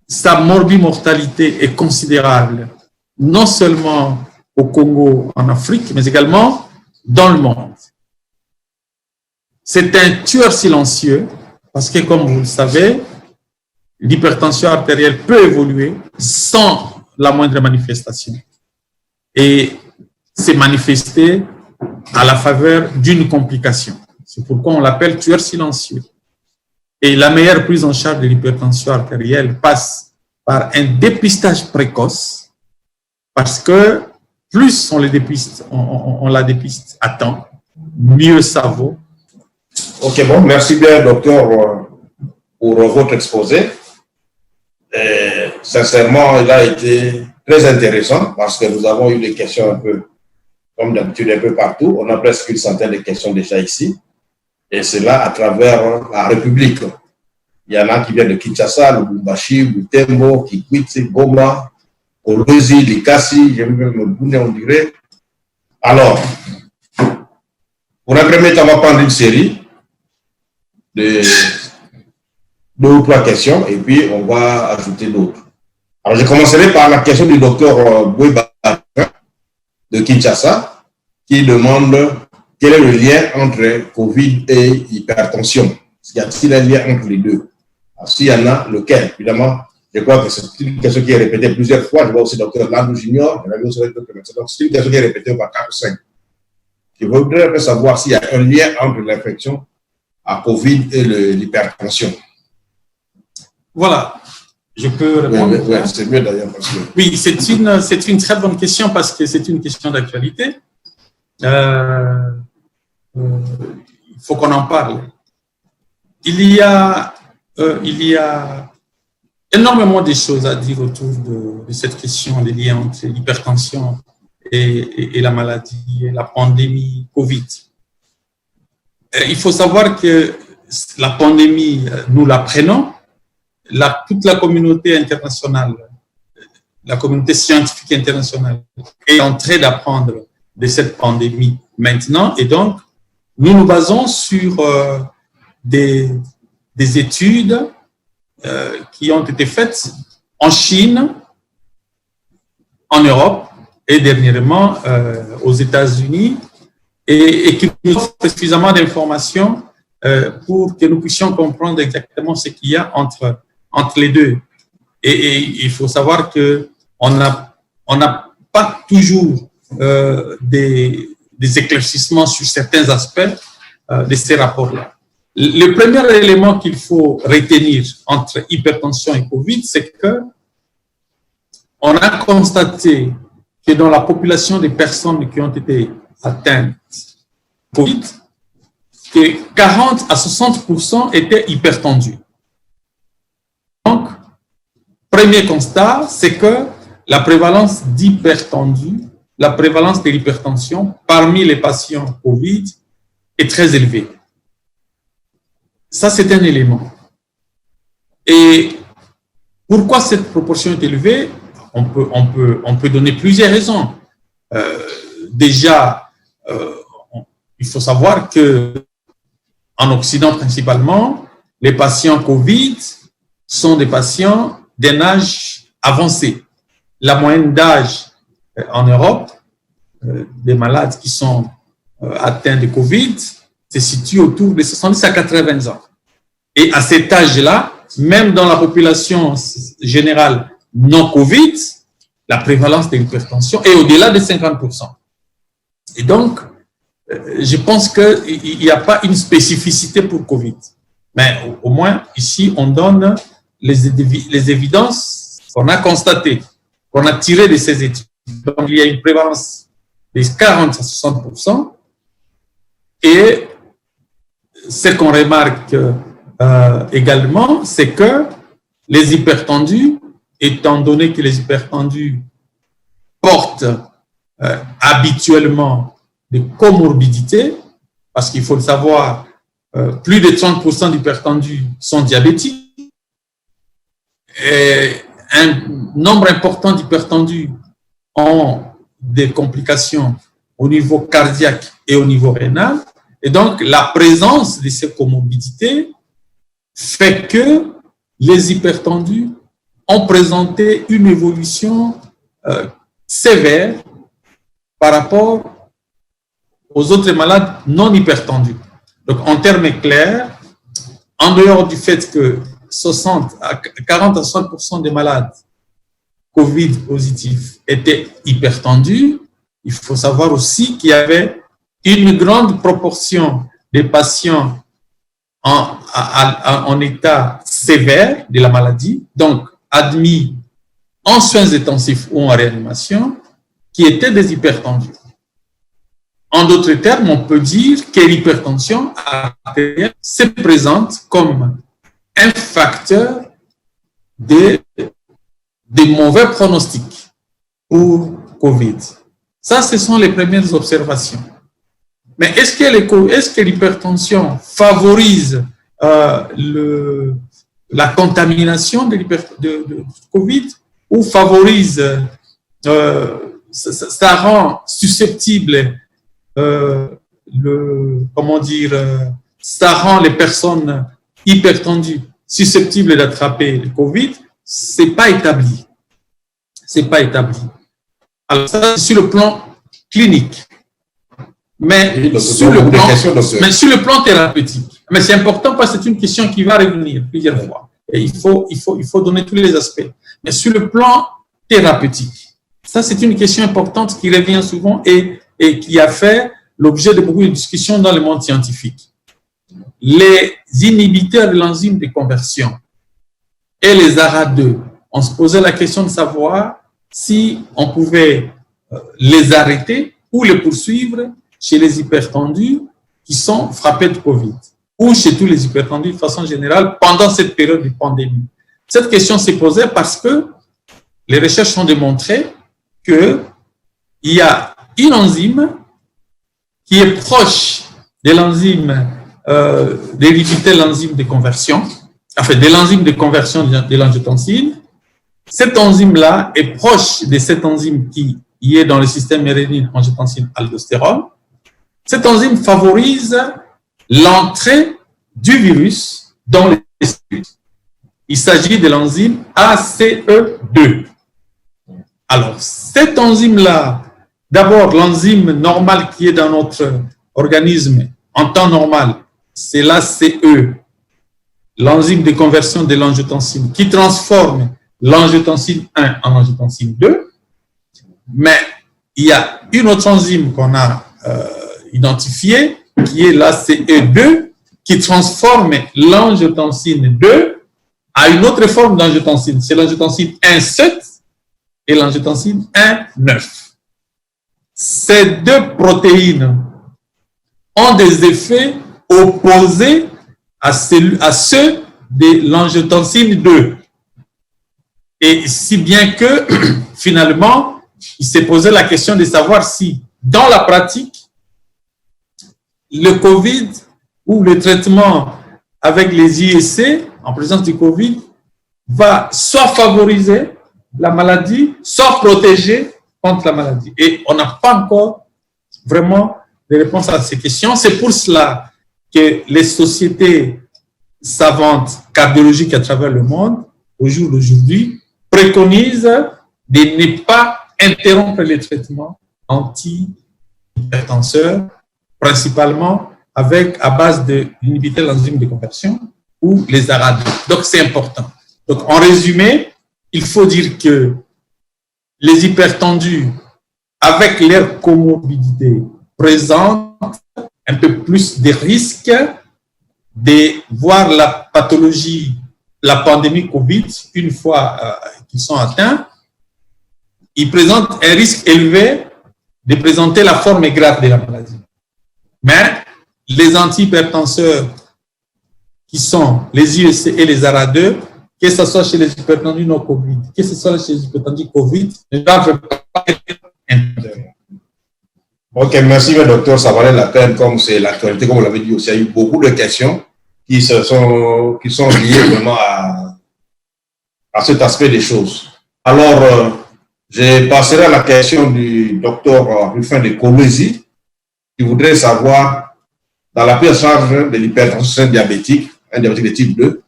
Sa morbimortalité est considérable, non seulement au Congo, en Afrique, mais également dans le monde. C'est un tueur silencieux parce que, comme vous le savez, l'hypertension artérielle peut évoluer sans la moindre manifestation et s'est manifestée à la faveur d'une complication. C'est pourquoi on l'appelle tueur silencieux. Et la meilleure prise en charge de l'hypertension artérielle passe par un dépistage précoce, parce que plus on la dépiste à temps, mieux ça vaut. Ok, bon, merci bien, docteur, pour votre exposé. Et, sincèrement, il a été très intéressant parce que nous avons eu des questions un peu, comme d'habitude, un peu partout. On a presque une centaine de questions déjà ici. Et c'est là à travers la République. Il y en a qui viennent de Kinshasa, Lubumbashi, Butembo, Kikwiti, Goma, Kolwezi, Likasi, j'ai vu même le Boune, on dirait. Alors, pour un premier temps, on va prendre une série de 2 ou 3 questions et puis on va ajouter d'autres. Alors, je commencerai par la question du docteur Boueba de Kinshasa qui demande quel est le lien entre Covid et hypertension. Y a-t-il un lien entre les deux? Alors, s'il y en a, lequel? Évidemment, je crois que c'est une question qui est répétée plusieurs fois. Je vois aussi le docteur Landou Junior, donc c'est une question qui est répétée par 4 ou 5. Je voudrais savoir s'il y a un lien entre l'infection à Covid et l'hypertension. Voilà, je peux répondre. Oui, c'est mieux d'ailleurs. Oui, c'est une très bonne question parce que c'est une question d'actualité. Il faut qu'on en parle. Il y a énormément de choses à dire autour de cette question, des liens entre l'hypertension et la maladie, et la pandémie Covid. Il faut savoir que la pandémie, nous l'apprenons, toute la communauté internationale, la communauté scientifique internationale est en train d'apprendre de cette pandémie maintenant, et donc nous nous basons sur des études qui ont été faites en Chine, en Europe et dernièrement aux États-Unis et qui nous offrent suffisamment d'informations pour que nous puissions comprendre exactement ce qu'il y a entre les deux. Et il faut savoir qu'on n'a pas toujours des éclaircissements sur certains aspects de ces rapports-là. Le premier élément qu'il faut retenir entre hypertension et Covid, c'est que on a constaté que dans la population des personnes qui ont été atteintes Covid, que 40 à 60% étaient hypertendus. Donc, premier constat, c'est que la prévalence d'hypertendus, la prévalence de l'hypertension parmi les patients Covid est très élevée. Ça, c'est un élément. Et pourquoi cette proportion est élevée? On peut donner plusieurs raisons. déjà, il faut savoir que en Occident principalement, les patients Covid sont des patients d'un âge avancé. La moyenne d'âge en Europe des malades qui sont atteints de Covid se situe autour de 70 à 80 ans. Et à cet âge-là, même dans la population générale non Covid, la prévalence de l'hypertension est au-delà de 50%. Et donc, je pense qu'il n'y a pas une spécificité pour Covid. Mais au moins, ici, on donne les évidences qu'on a constatées, qu'on a tirées de ces études. Donc, il y a une prévalence de 40 à 60%. Et ce qu'on remarque également, c'est que les hypertendus, étant donné que les hypertendus portent habituellement des comorbidités, parce qu'il faut le savoir, plus de 30% d'hypertendus sont diabétiques, et un nombre important d'hypertendus ont des complications au niveau cardiaque et au niveau rénal, et donc la présence de ces comorbidités fait que les hypertendus ont présenté une évolution sévère par rapport aux autres malades non hypertendus. Donc, en termes clairs, en dehors du fait que 40 à 60% des malades Covid positifs étaient hypertendus, il faut savoir aussi qu'il y avait une grande proportion des patients en état sévère de la maladie, donc admis en soins intensifs ou en réanimation, qui étaient des hypertendus. En d'autres termes, on peut dire que l'hypertension artérielle se présente comme un facteur de mauvais pronostics pour Covid. Ça, ce sont les premières observations. Mais est-ce que l'hypertension favorise la contamination de Covid ou favorise, ça rend susceptible, ça rend les personnes hypertendues susceptibles d'attraper le Covid? C'est pas établi. C'est pas établi. Alors ça, sur le plan clinique. Mais sur le plan thérapeutique. Mais c'est important parce que c'est une question qui va revenir plusieurs fois. Et il faut donner tous les aspects. Mais sur le plan thérapeutique, ça c'est une question importante qui revient souvent et qui a fait l'objet de beaucoup de discussions dans le monde scientifique. Les inhibiteurs de l'enzyme de conversion et les ARA2, on se posait la question de savoir si on pouvait les arrêter ou les poursuivre chez les hypertendus qui sont frappés de Covid ou chez tous les hypertendus de façon générale pendant cette période de pandémie. Cette question s'est posée parce que les recherches ont démontré qu'il y a une enzyme qui est proche de l'enzyme, d'inhibiter l'enzyme de conversion, enfin de l'enzyme de conversion de l'angiotensine. Cette enzyme-là est proche de cette enzyme qui est dans le système mérénine angiotensine-aldostérone. Cette enzyme favorise l'entrée du virus dans les cellules. Il s'agit de l'enzyme ACE2. Alors, cette enzyme-là, d'abord, l'enzyme normale qui est dans notre organisme en temps normal, c'est l'ACE, l'enzyme de conversion de l'angiotensine, qui transforme l'angiotensine 1 en angiotensine 2. Mais il y a une autre enzyme qu'on a identifiée, qui est l'ACE2, qui transforme l'angiotensine 2 à une autre forme d'angiotensine. C'est l'angiotensine 1,7 et l'angiotensine 1,9. Ces deux protéines ont des effets opposés à ceux de l'angiotensine 2. Et si bien que, finalement, il s'est posé la question de savoir si, dans la pratique, le Covid ou le traitement avec les IEC en présence du Covid va soit favoriser la maladie, soit protéger contre la maladie. Et on n'a pas encore vraiment des réponses à ces questions. C'est pour cela que les sociétés savantes cardiologiques à travers le monde, au jour d'aujourd'hui, préconisent de ne pas interrompre les traitements anti-hypertenseurs, principalement à base de l'inhibiteur l'enzyme de conversion ou les ARA2. Donc, c'est important. Donc, en résumé, il faut dire que les hypertendus, avec leur comorbidité, présentent un peu plus de risques de voir la pathologie, la pandémie Covid, une fois qu'ils sont atteints. Ils présentent un risque élevé de présenter la forme grave de la maladie. Mais les antihypertenseurs, qui sont les IEC et les ARA2, que ce soit chez les hypertendus non Covid, que ce soit chez les hypertendus Covid, ne doivent pas être interdits. Ok, merci, mais docteur, ça valait la peine, comme c'est l'actualité, comme vous l'avez dit aussi, il y a eu beaucoup de questions qui sont liées vraiment à cet aspect des choses. Alors, je passerai à la question du docteur Rufin de Kolwezi, qui voudrait savoir, dans la prise en charge de l'hypertension diabétique, un diabétique de type 2,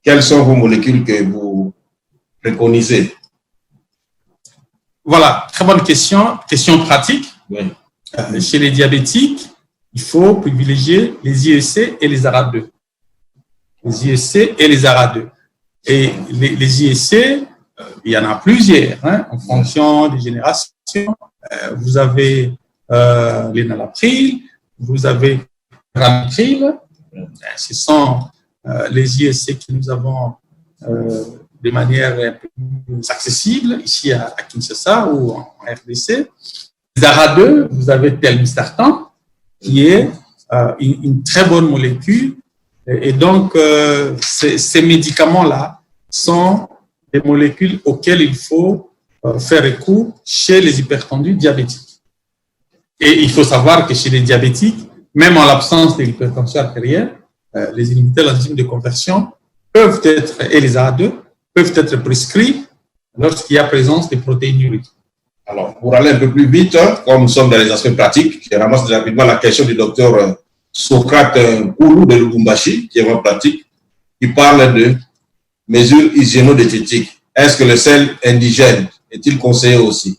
quelles sont vos molécules que vous préconisez? Voilà, très bonne question, question pratique. Oui. Chez les diabétiques, il faut privilégier les IEC et les ARA2. Les IEC et les ARA2. Et les IEC, il y en a plusieurs, hein, en fonction des générations. Vous avez l'enalapril, vous avez ramipril. Ce sont les IEC que nous avons de manière un peu plus accessible ici à Kinshasa ou en RDC. Les ARA2, vous avez telmisartan, qui est une très bonne molécule. Et donc, ces médicaments-là sont des molécules auxquelles il faut faire recours chez les hypertendus diabétiques. Et il faut savoir que chez les diabétiques, même en l'absence de l'hypertension artérielle, les inhibiteurs de l'enzyme de conversion peuvent être, et les ARA2, peuvent être prescrits lorsqu'il y a présence de protéines uriques. Alors, pour aller un peu plus vite, comme nous sommes dans les aspects pratiques, je ramasse rapidement la question du docteur Socrate Koulou de Lubumbashi, qui est vraiment pratique, qui parle de mesures hygiéno-diététiques. Est-ce que le sel indigène est-il conseillé aussi?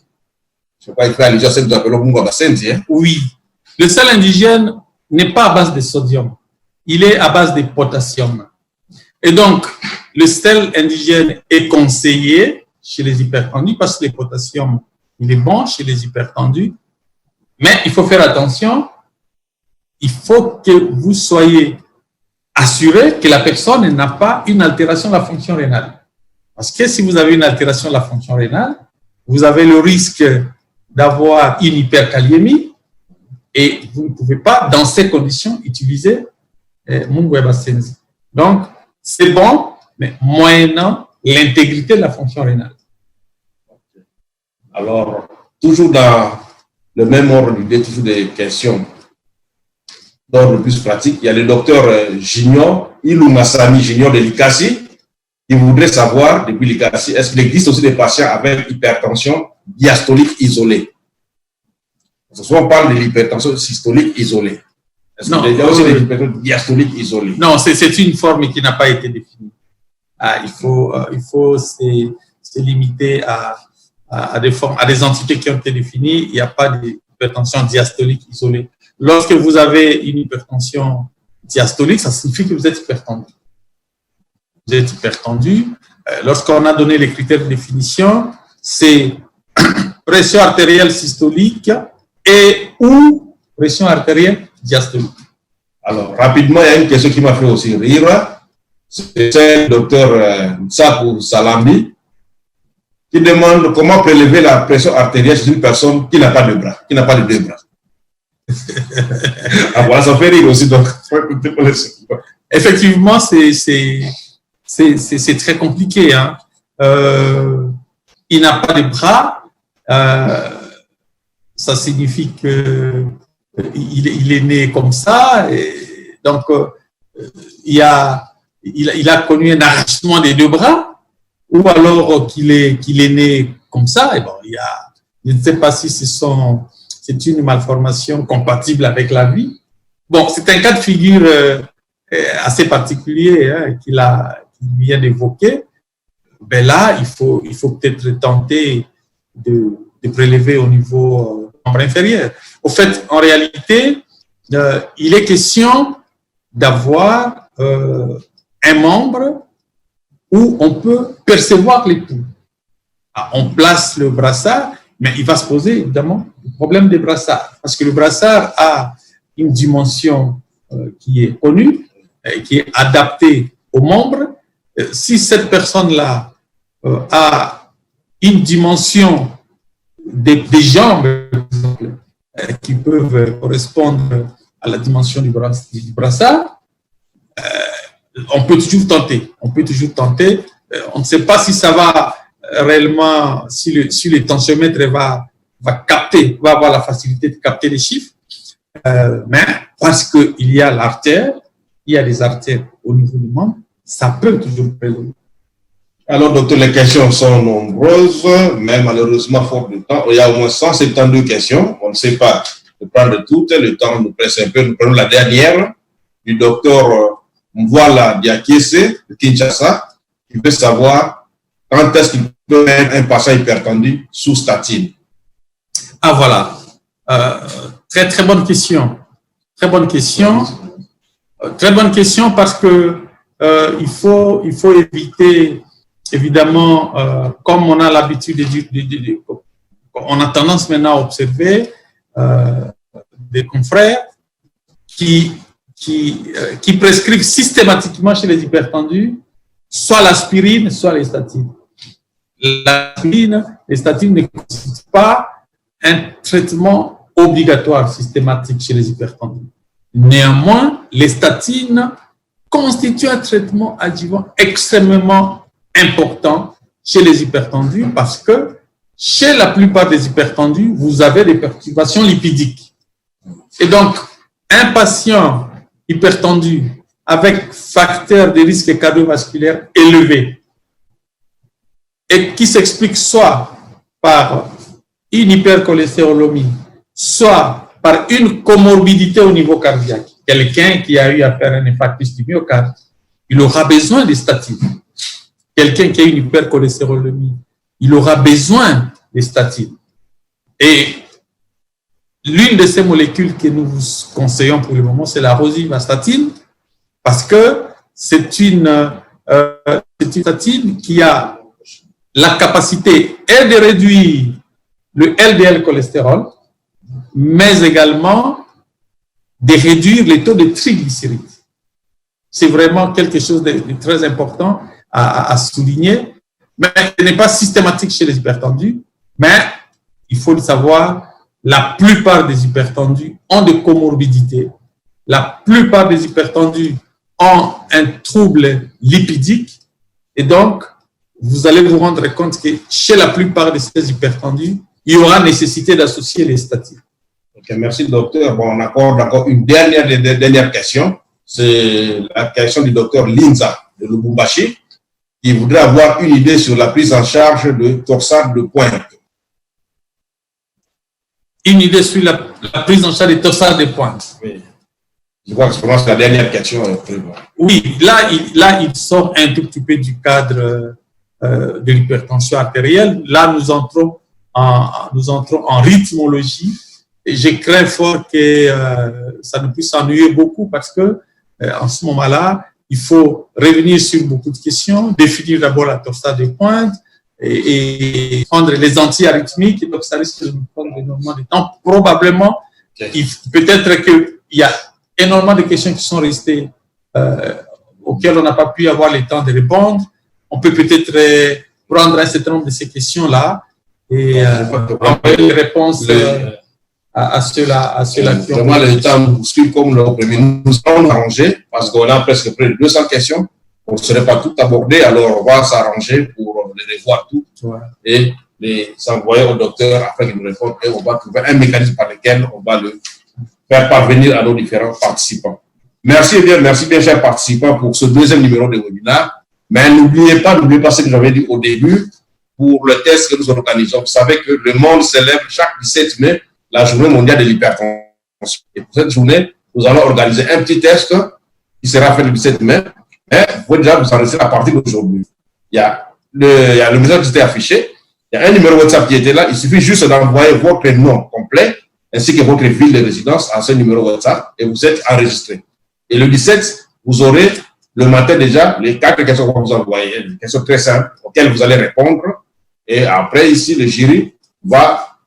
Je ne sais pas, il fait allusion à ce que nous appelons Munga Bassenti. Oui. Le sel indigène n'est pas à base de sodium. Il est à base de potassium. Et donc, le sel indigène est conseillé chez les hypertendus parce que le potassium, il est bon chez les hypertendus. Mais il faut faire attention. Il faut que vous soyez assuré que la personne n'a pas une altération de la fonction rénale. Parce que si vous avez une altération de la fonction rénale, vous avez le risque d'avoir une hyperkaliémie et vous ne pouvez pas, dans ces conditions, utiliser Munga Bassenti. Donc, c'est bon, mais moyennant l'intégrité de la fonction rénale. Alors, toujours dans le même ordre d'idée, toujours des questions d'ordre plus pratique. Il y a le docteur Junior, Ilou Massami Junior de l'ICASI, qui voudrait savoir, depuis l'ICASI, est-ce qu'il existe aussi des patients avec hypertension diastolique isolée? Souvent, on parle de l'hypertension systolique isolée. Est-ce qu'il y a aussi des hypertensions diastoliques isolées? Non, c'est une forme qui n'a pas été définie. Il faut se limiter à des formes, à des entités qui ont été définies. Il n'y a pas d'hypertension diastolique isolée. Lorsque vous avez une hypertension diastolique, ça signifie que vous êtes hypertendu. Vous êtes hypertendu. Lorsqu'on a donné les critères de définition, c'est pression artérielle systolique et ou pression artérielle diastolique. Alors, rapidement, il y a une question qui m'a fait aussi rire. C'est le docteur Tsapou Salambi qui demande comment prélever la pression artérielle chez une personne qui n'a pas de bras, qui n'a pas de deux bras. Ah, voilà, ça fait rire aussi. Donc, effectivement, c'est très compliqué. Hein. Il n'a pas de bras. Ça signifie qu'il est né comme ça. Et donc, il a connu un arrachement des deux bras, ou alors qu'il est né comme ça. Et bon, je ne sais pas si ce sont c'est une malformation compatible avec la vie. Bon, c'est un cas de figure assez particulier qu'il vient d'évoquer. Ben là, il faut peut-être tenter de prélever au niveau membre inférieur. Au fait, en réalité, il est question d'avoir un membre où on peut percevoir les pouls. On place le brassard, mais il va se poser évidemment le problème des brassards, parce que le brassard a une dimension qui est connue, qui est adaptée aux membres. Si cette personne-là a une dimension des jambes, par exemple, qui peuvent correspondre à la dimension du brassard, on peut toujours tenter. On ne sait pas si ça va réellement, si le tensiomètre va avoir la facilité de capter les chiffres, mais parce qu'il y a l'artère, il y a des artères au niveau du membre, ça peut toujours prélever. Alors, docteur, les questions sont nombreuses, mais malheureusement, faute de temps, il y a au moins 172 questions. On ne sait pas de prendre toutes, le temps nous presse un peu. Nous prenons la dernière du docteur Mvoila Diakese de Kinshasa, qui veut savoir quand est-ce qu'il peut mettre un patient hypertendu sous statine. Ah voilà, très bonne question. Très bonne question parce que il faut éviter, évidemment, comme on a l'habitude on a tendance maintenant à observer des confrères qui prescrivent systématiquement chez les hypertendus soit l'aspirine, soit les statines. L'aspirine, les statines ne constituent pas un traitement obligatoire systématique chez les hypertendus. Néanmoins, les statines constituent un traitement adjuvant extrêmement important chez les hypertendus parce que chez la plupart des hypertendus, vous avez des perturbations lipidiques. Et donc, un patient hypertendu avec facteur de risque cardiovasculaire élevé et qui s'explique soit par une hypercholestérolémie, soit par une comorbidité au niveau cardiaque. Quelqu'un qui a eu à faire un infarctus du myocarde, il aura besoin des statines. Quelqu'un qui a une hypercholestérolémie, il aura besoin des statines. Et l'une de ces molécules que nous vous conseillons pour le moment, c'est la rosuvastatine, parce que c'est une statine qui a la capacité et de réduire le LDL cholestérol, mais également de réduire les taux de triglycérides. C'est vraiment quelque chose de très important à souligner, mais ce n'est pas systématique chez les hypertendus, mais il faut le savoir, la plupart des hypertendus ont des comorbidités, la plupart des hypertendus ont un trouble lipidique, et donc vous allez vous rendre compte que chez la plupart de ces hypertendus, il y aura nécessité d'associer les statines. Okay, merci, docteur. Bon, on accorde encore une dernière question. C'est la question du docteur Linza de Lubumbashi, qui voudrait avoir une idée sur la prise en charge de torsade de pointe. Une idée sur la prise en charge des torsades de pointe. Oui. Je crois que c'est la dernière question. Oui, là, il sort un tout petit peu du cadre de l'hypertension artérielle. Là, nous entrons en rythmologie. Et je crains fort que ça nous puisse ennuyer beaucoup parce que en ce moment-là, il faut revenir sur beaucoup de questions, définir d'abord la torsade de pointe et prendre les antiarythmiques. Et donc, ça risque de nous prendre énormément de temps. Probablement, peut-être qu'il y a énormément de questions qui sont restées auxquelles on n'a pas pu avoir le temps de répondre. On peut peut-être prendre un certain nombre de ces questions-là et envoyer les réponses à ceux-là qui ont... Vraiment, le temps nous bouscule comme le premier. Nous allons arranger parce qu'on a presque près de 200 questions. On ne serait pas tout abordé, alors on va s'arranger pour les revoir toutes et les envoyer au docteur afin qu'il nous réponde et on va trouver un mécanisme par lequel on va le faire parvenir à nos différents participants. Merci bien, chers participants, pour ce deuxième numéro de webinaire. Mais n'oubliez pas ce que j'avais dit au début pour le test que nous organisons. Vous savez que le monde célèbre chaque 17 mai la journée mondiale de l'hypertension. Et pour cette journée, nous allons organiser un petit test qui sera fait le 17 mai. Mais vous pouvez déjà vous enregistrer à partir d'aujourd'hui. Il y a le message qui était affiché. Il y a un numéro WhatsApp qui était là. Il suffit juste d'envoyer votre nom complet ainsi que votre ville de résidence à ce numéro WhatsApp et vous êtes enregistré. Et le 17, vous aurez le matin déjà les 4 questions qu'on vous envoyer, des questions très simples auxquelles vous allez répondre. Et après, ici, le jury va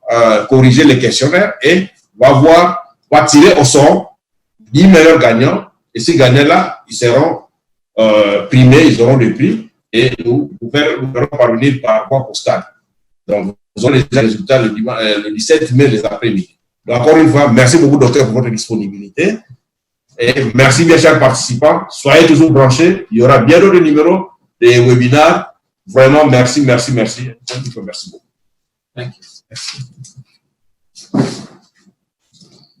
corriger les questionnaires et va tirer au sort 10 meilleurs gagnants. Et ces gagnants-là, ils seront primés, ils auront des prix et nous ferons parvenir par voie postale. Donc, nous aurons les résultats le 17 mai, les après-midi. Donc, encore une fois, merci beaucoup, docteur, pour votre disponibilité. Et merci bien, chers participants. Soyez toujours branchés. Il y aura bien d'autres numéros des webinaires. Vraiment, merci beaucoup. Thank you. Merci.